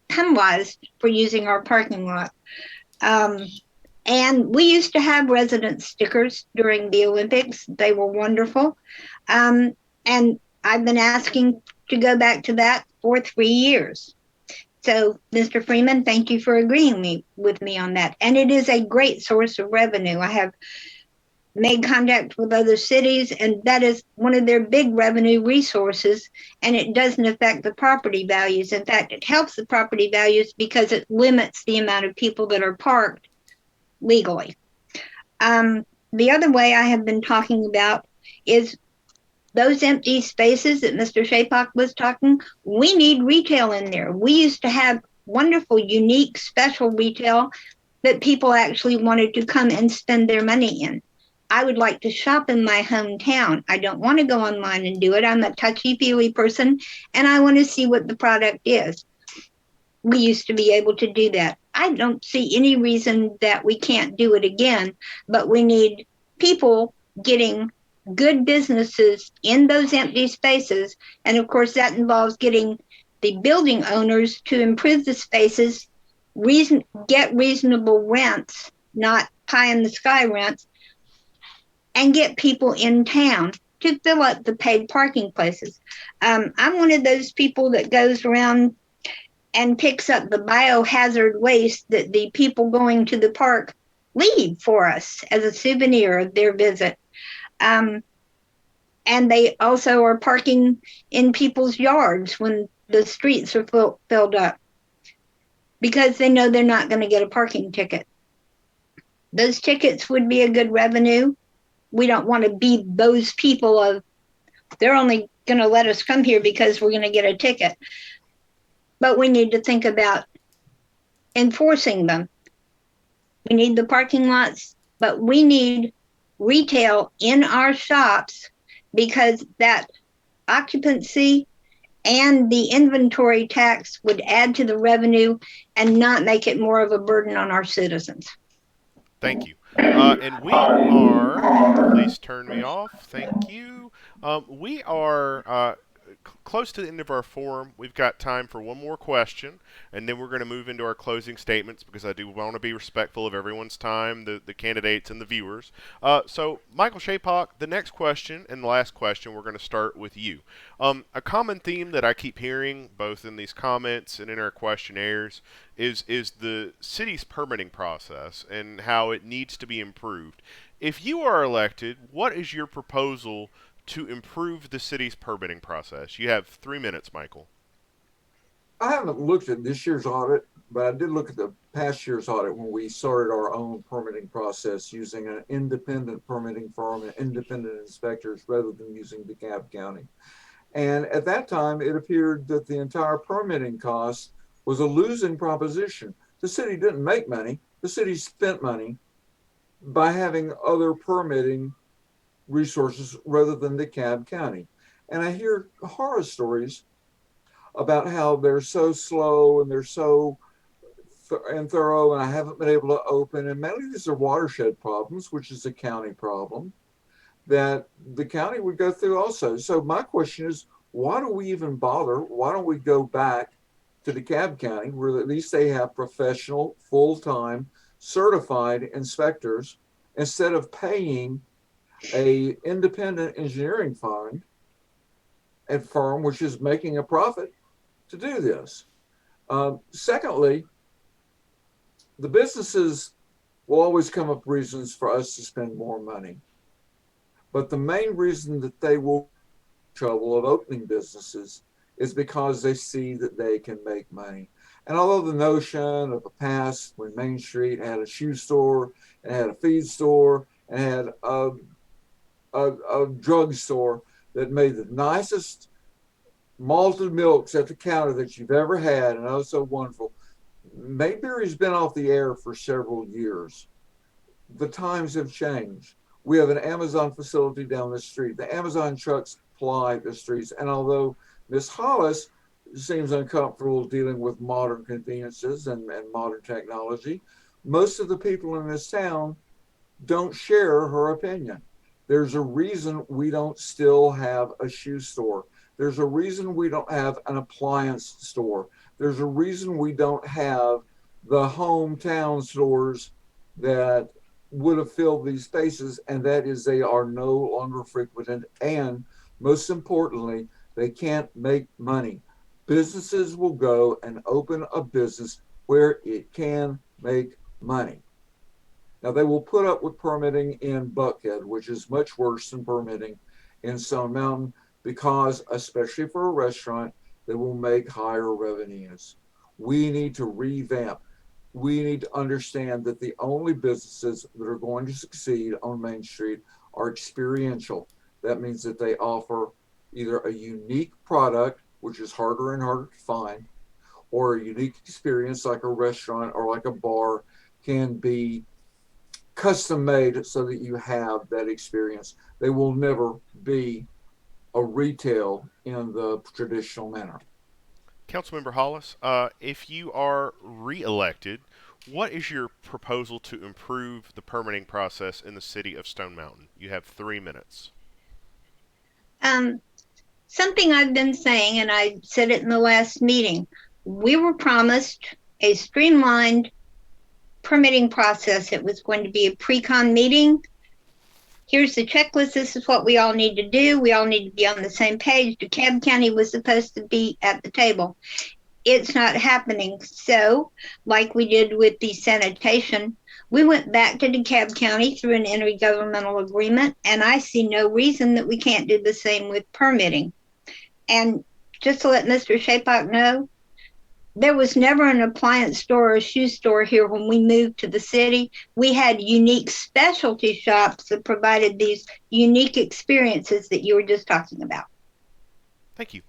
penalized for using our parking lot. And we used to have resident stickers during the Olympics. They were wonderful. And I've been asking to go back to that for 3 years. So, Mr. Freeman, thank you for agreeing with me on that. And it is a great source of revenue. I have made contact with other cities, and that is one of their big revenue resources, and it doesn't affect the property values. In fact, it helps the property values because it limits the amount of people that are parked legally. The other way I have been talking about is those empty spaces that Mr. Shapak was talking, we need retail in there. We used to have wonderful, unique, special retail that people actually wanted to come and spend their money in. I would like to shop in my hometown. I don't want to go online and do it. I'm a touchy-feely person, and I want to see what the product is. We used to be able to do that. I don't see any reason that we can't do it again, but we need people getting good businesses in those empty spaces. And of course, that involves getting the building owners to improve the spaces, get reasonable rents, not pie in the sky rents, and get people in town to fill up the paid parking places. I'm one of those people that goes around and picks up the biohazard waste that the people going to the park leave for us as a souvenir of their visit. And they also are parking in people's yards when the streets are filled up because they know they're not going to get a parking ticket. Those tickets would be a good revenue. We don't want to be those people of, they're only going to let us come here because we're going to get a ticket. But we need to think about enforcing them. We need the parking lots, but we need retail in our shops because that occupancy and the inventory tax would add to the revenue and not make it more of a burden on our citizens. Thank you. And we are, please turn me off. Thank you. We are close to the end of our forum. We've got time for one more question, and then we're going to move into our closing statements because I do want to be respectful of everyone's time, the candidates and the viewers. So, Michael Shapak, the next question and the last question, we're going to start with you. A common theme that I keep hearing, both in these comments and in our questionnaires, is the city's permitting process and how it needs to be improved. If you are elected, what is your proposal to improve the city's permitting process? You have 3 minutes, Michael. I haven't looked at this year's audit, but I did look at the past year's audit when we started our own permitting process using an independent permitting firm and independent inspectors rather than using DeKalb County. And at that time, it appeared that the entire permitting cost was a losing proposition. The city didn't make money. The city spent money by having other permitting resources rather than DeKalb County. And I hear horror stories about how they're so slow and they're so thorough, and I haven't been able to open. And mainly these are watershed problems, which is a county problem that the county would go through also. So my question is, why do we even bother? Why don't we go back to DeKalb County, where at least they have professional, full-time, certified inspectors, instead of paying a independent engineering firm which is making a profit to do this. Secondly, the businesses will always come up with reasons for us to spend more money. But the main reason that they will have trouble of opening businesses is because they see that they can make money. And although the notion of the past when Main Street had a shoe store and had a feed store and had a drug store that made the nicest malted milks at the counter that you've ever had, and oh, so wonderful. Mayberry's been off the air for several years. The times have changed. We have an Amazon facility down the street. The Amazon trucks ply the streets. And although Ms. Hollis seems uncomfortable dealing with modern conveniences and modern technology, most of the people in this town don't share her opinion. There's a reason we don't still have a shoe store. There's a reason we don't have an appliance store. There's a reason we don't have the hometown stores that would have filled these spaces, and that is they are no longer frequented, and most importantly, they can't make money. Businesses will go and open a business where it can make money. Now, they will put up with permitting in Buckhead, which is much worse than permitting in Stone Mountain, because, especially for a restaurant, they will make higher revenues. We need to revamp. We need to understand that the only businesses that are going to succeed on Main Street are experiential. That means that they offer either a unique product, which is harder and harder to find, or a unique experience like a restaurant or like a bar can be custom made so that you have that experience. They will never be a retail in the traditional manner. Councilmember Hollis, if you are re-elected, what is your proposal to improve the permitting process in the city of Stone Mountain? You have 3 minutes. Something I've been saying, and I said it in the last meeting, we were promised a streamlined permitting process. It was going to be a pre-con meeting. Here's the checklist. This is what we all need to do. We all need to be on the same page. DeKalb County was supposed to be at the table. It's not happening. So, like we did with the sanitation, we went back to DeKalb County through an intergovernmental agreement, and I see no reason that we can't do the same with permitting. And just to let Mr. Shapok know, there was never an appliance store or a shoe store here when we moved to the city. We had unique specialty shops that provided these unique experiences that you were just talking about. Thank you.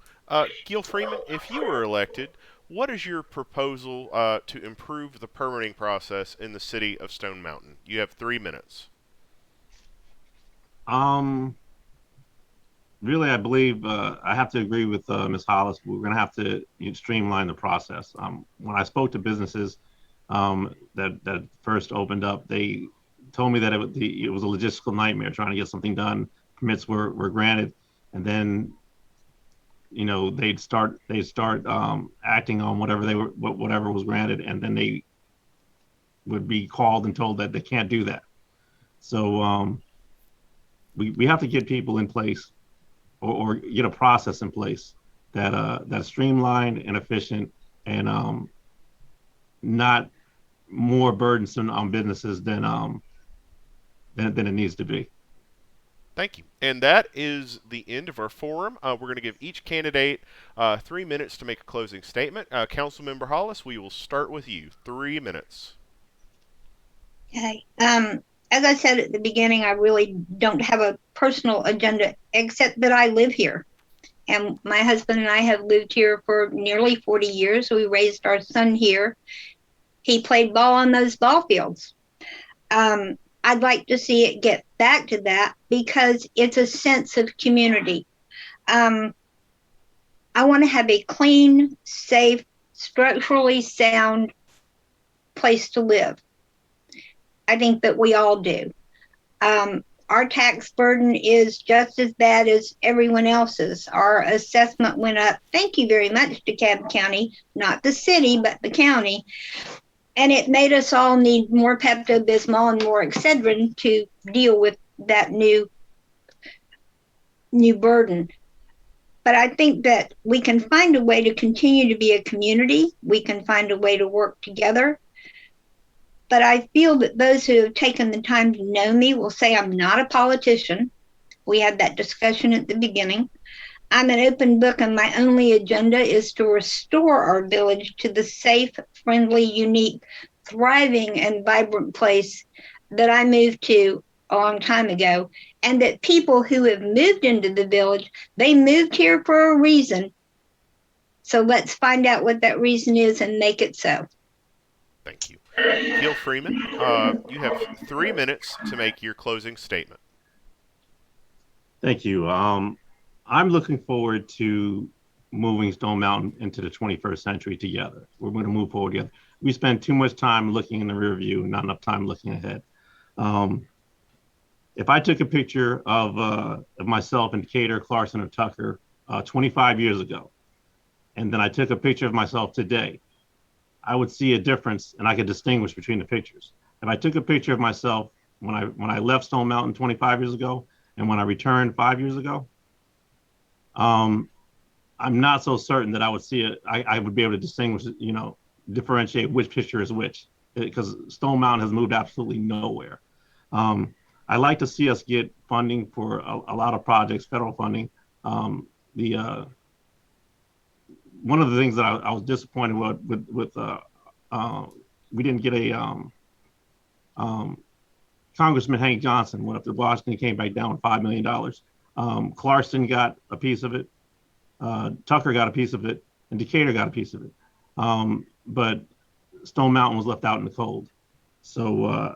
Gil Freeman, if you were elected, what is your proposal to improve the permitting process in the city of Stone Mountain? You have 3 minutes. Really, I believe I have to agree with Ms. Hollis. We're going to have to streamline the process. When I spoke to businesses that first opened up, they told me that it was a logistical nightmare trying to get something done. Permits were granted, and then they'd start acting on whatever was granted, and then they would be called and told that they can't do that. So we have to get people in place, or get a process in place that's streamlined and efficient, and not more burdensome on businesses than it needs to be. Thank you. And that is the end of our forum. We're going to give each candidate 3 minutes to make a closing statement. Councilmember Hollis, we will start with you. 3 minutes. Okay. As I said at the beginning, I really don't have a personal agenda, except that I live here. And my husband and I have lived here for nearly 40 years. We raised our son here. He played ball on those ball fields. I'd like to see it get back to that because it's a sense of community. I want to have a clean, safe, structurally sound place to live. I think that we all do. Our tax burden is just as bad as everyone else's. Our assessment went up. Thank you very much, DeKalb County, not the city, but the county. And it made us all need more Pepto-Bismol and more Excedrin to deal with that new burden. But I think that we can find a way to continue to be a community. We can find a way to work together. But I feel that those who have taken the time to know me will say I'm not a politician. We had that discussion at the beginning. I'm an open book, and my only agenda is to restore our village to the safe, friendly, unique, thriving, and vibrant place that I moved to a long time ago. And that people who have moved into the village, they moved here for a reason. So let's find out what that reason is and make it so. Thank you. Gil Freeman, you have 3 minutes to make your closing statement. Thank you. I'm looking forward to moving Stone Mountain into the 21st century together. We're going to move forward together. We spend too much time looking in the rear view, not enough time looking ahead. If I took a picture of myself in Decatur, Clarkson, or Tucker 25 years ago, and then I took a picture of myself today, I would see a difference, and I could distinguish between the pictures. If I took a picture of myself when I left Stone Mountain 25 years ago and when I returned 5 years ago, I'm not so certain that I would see it. I would be able to distinguish, differentiate which picture is which, because Stone Mountain has moved absolutely nowhere. I like to see us get funding for a lot of projects, federal funding. One of the things that I was disappointed with we didn't get a Congressman Hank Johnson went up to Washington, came back down with $5 million Clarkston got a piece of it. Tucker got a piece of it, and Decatur got a piece of it. But Stone Mountain was left out in the cold. So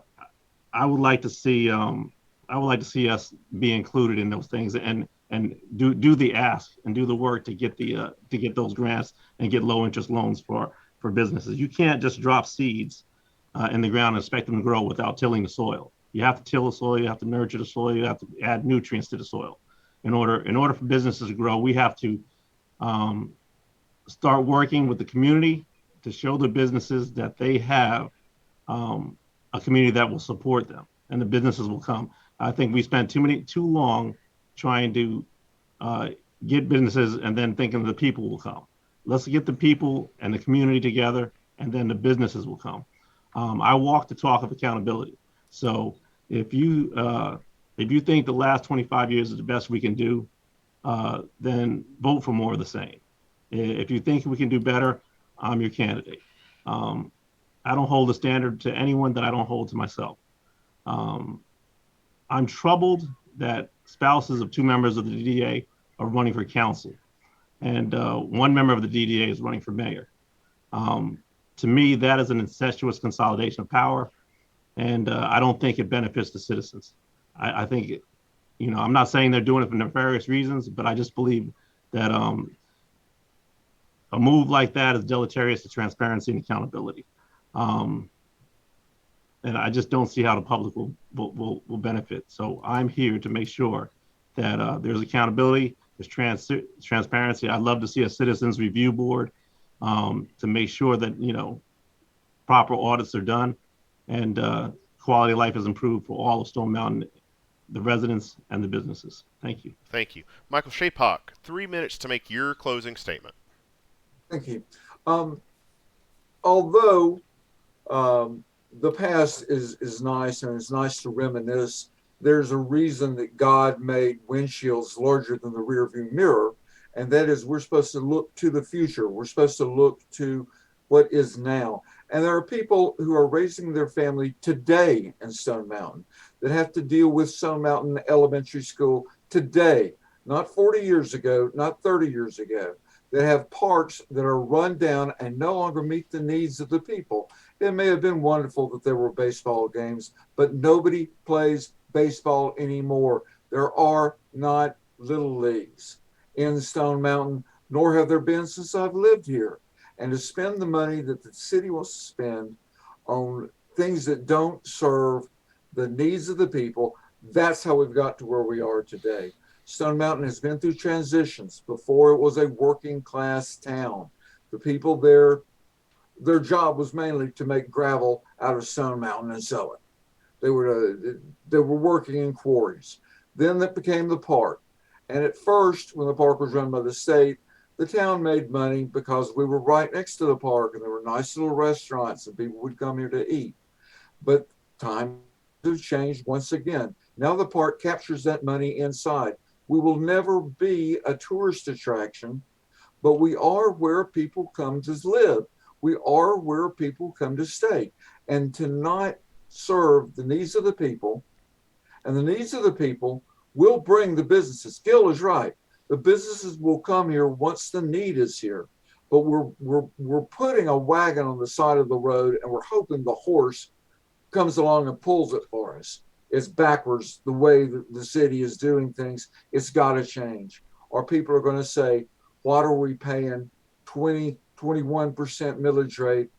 I would like to see us be included in those things and do the ask and do the work to get those grants and get low interest loans for businesses. You can't just drop seeds in the ground and expect them to grow without tilling the soil. You have to till the soil, you have to nurture the soil, you have to add nutrients to the soil. In order for businesses to grow, we have to start working with the community to show the businesses that they have a community that will support them, and the businesses will come. I think we spent too long trying to get businesses and then thinking the people will come. Let's get the people and the community together, and then the businesses will come. I walk the talk of accountability. So if you think the last 25 years is the best we can do, then vote for more of the same. If you think we can do better, I'm your candidate. I don't hold a standard to anyone that I don't hold to myself. I'm troubled that spouses of two members of the DDA are running for council, and one member of the DDA is running for mayor. To me, that is an incestuous consolidation of power, and I don't think it benefits the citizens. I think, I'm not saying they're doing it for nefarious reasons, but I just believe that a move like that is deleterious to transparency and accountability. And I just don't see how the public will benefit. So I'm here to make sure that there's accountability, there's transparency. I'd love to see a citizens review board to make sure that, proper audits are done and quality of life is improved for all of Stone Mountain, the residents and the businesses. Thank you. Thank you. Michael Chapok, 3 minutes to make your closing statement. Thank you. Although the past is nice and it's nice to reminisce, there's a reason that God made windshields larger than the rearview mirror, and that is we're supposed to look to the future. We're supposed to look to what is now. And there are people who are raising their family today in Stone Mountain that have to deal with Stone Mountain Elementary School today, not 40 years ago, not 30 years ago, that have parks that are run down and no longer meet the needs of the people. It may have been wonderful that there were baseball games, but nobody plays baseball anymore. There are not little leagues in Stone Mountain, nor have there been since I've lived here. And to spend the money that the city wants to spend on things that don't serve the needs of the people, that's how we've got to where we are today. Stone Mountain has been through transitions. Before it was a working class town. The people there, their job was mainly to make gravel out of Stone Mountain and sell it. They were working in quarries. Then that became the park. And at first, when the park was run by the state, the town made money because we were right next to the park and there were nice little restaurants and people would come here to eat. But times have changed once again. Now the park captures that money inside. We will never be a tourist attraction, but we are where people come to live. We are where people come to stay. And to not serve the needs of the people, and the needs of the people will bring the businesses. Gil is right. The businesses will come here once the need is here. But we're putting a wagon on the side of the road and we're hoping the horse comes along and pulls it for us. It's backwards the way that the city is doing things. It's got to change. Or people are going to say, what are we paying 20, 21% millage rate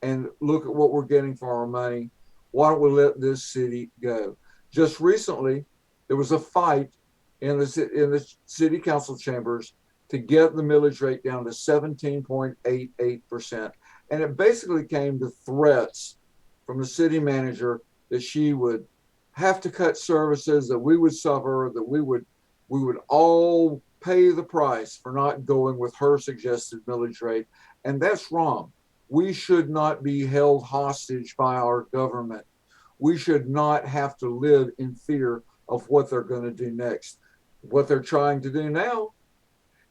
and look at what we're getting for our money? Why don't we let this city go? Just recently, there was a fight in the city council chambers to get the millage rate down to 17.88%. And it basically came to threats from the city manager that she would have to cut services, that we would suffer, that we would all pay the price for not going with her suggested millage rate. And that's wrong. We should not be held hostage by our government. We should not have to live in fear of what they're going to do next. What they're trying to do now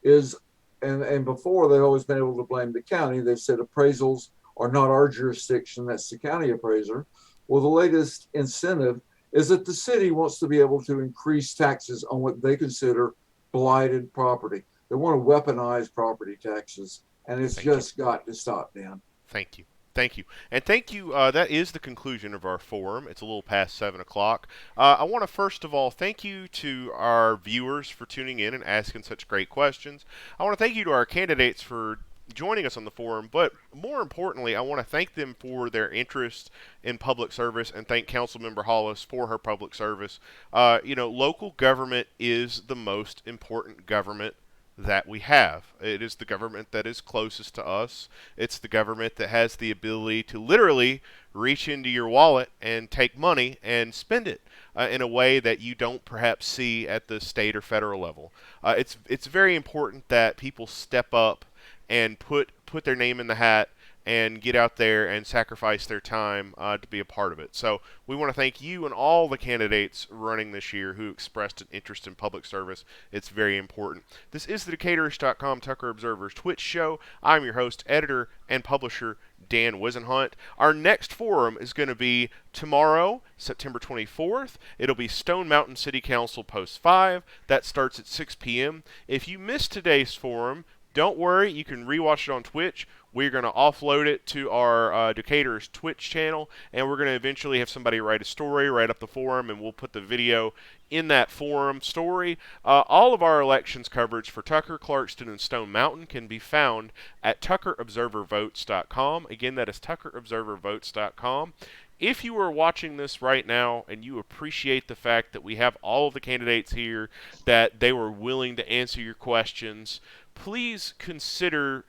is, and before they've always been able to blame the county. They've said appraisals are not our jurisdiction, that's the county appraiser. Well, the latest incentive is that the city wants to be able to increase taxes on what they consider blighted property. They want to weaponize property taxes, and it's just got to stop, Dan. Thank you. Thank you. And thank you. That is the conclusion of our forum. It's a little past 7 o'clock. I want to first of all thank you to our viewers for tuning in and asking such great questions. I want to thank you to our candidates for joining us on the forum, but more importantly, I want to thank them for their interest in public service and thank Councilmember Hollis for her public service. Local government is the most important government that we have. It is the government that is closest to us. It's the government that has the ability to literally reach into your wallet and take money and spend it in a way that you don't perhaps see at the state or federal level. It's very important that people step up and put their name in the hat and get out there and sacrifice their time to be a part of it. So we want to thank you and all the candidates running this year who expressed an interest in public service. It's very important. This is the Decatur.com Tucker Observer's Twitch show. I'm your host, editor, and publisher, Dan Wisenhunt. Our next forum is going to be tomorrow, September 24th. It'll be Stone Mountain City Council Post 5. That starts at 6 p.m. If you missed today's forum, don't worry, you can rewatch it on Twitch. We're going to offload it to our Decatur's Twitch channel, and we're going to eventually have somebody write a story, write up the forum, and we'll put the video in that forum story. All of our elections coverage for Tucker, Clarkston, and Stone Mountain can be found at TuckerObserverVotes.com. Again, that is TuckerObserverVotes.com. If you are watching this right now and you appreciate the fact that we have all of the candidates here, that they were willing to answer your questions, please consider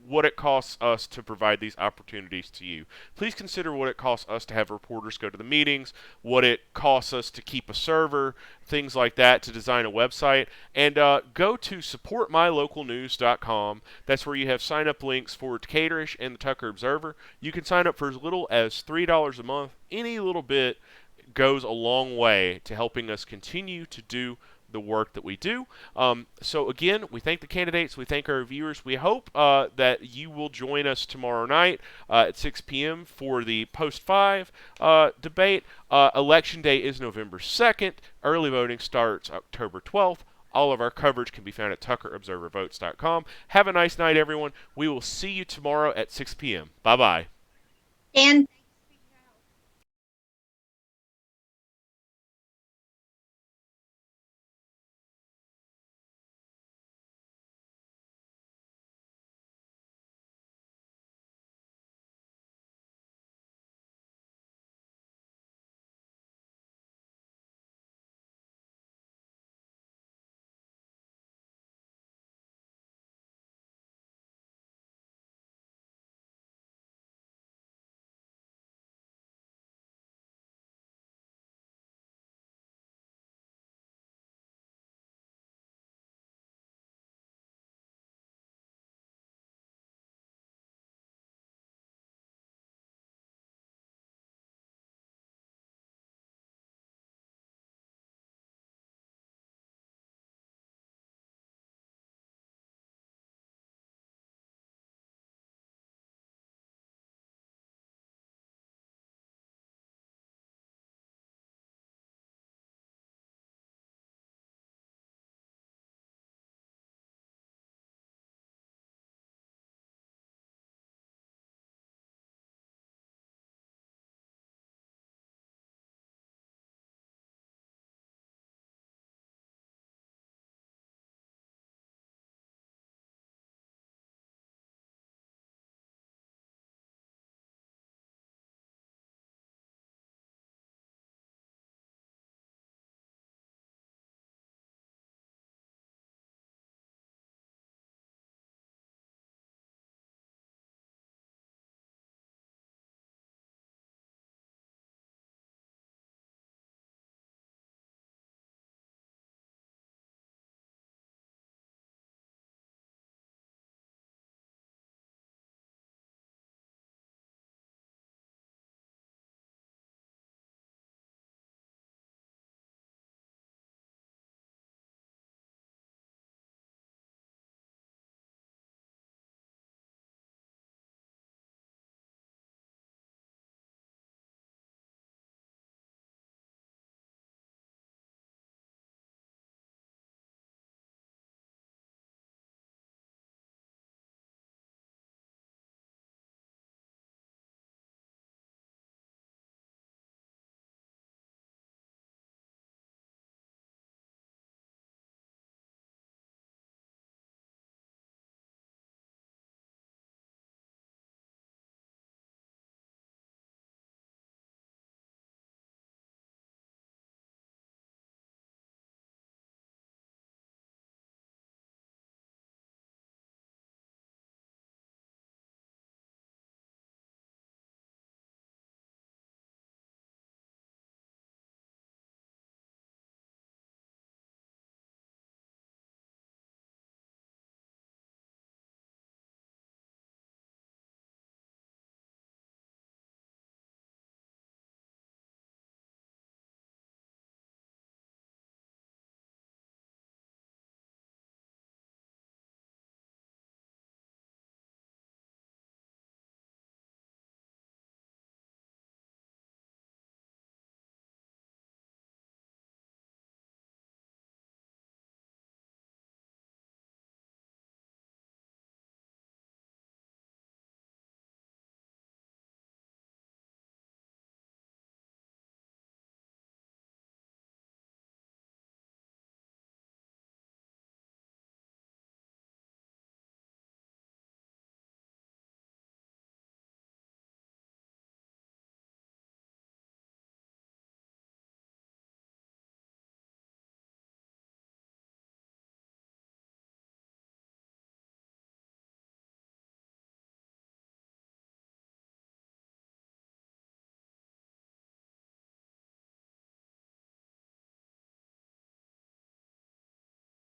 what it costs us to provide these opportunities to you. Please consider what it costs us to have reporters go to the meetings, what it costs us to keep a server, things like that, to design a website, and go to supportmylocalnews.com. That's where you have sign-up links for Decatur-ish and the Tucker Observer. You can sign up for as little as $3 a month. Any little bit goes a long way to helping us continue to do the work that we do. So again, we thank the candidates, we thank our viewers. We hope that you will join us tomorrow night at 6 p.m. for the Post 5 debate. Election Day is November 2nd. Early voting starts October 12th. All of our coverage can be found at TuckerObserverVotes.com. Have a nice night, everyone. We will see you tomorrow at 6 p.m. Bye-bye. And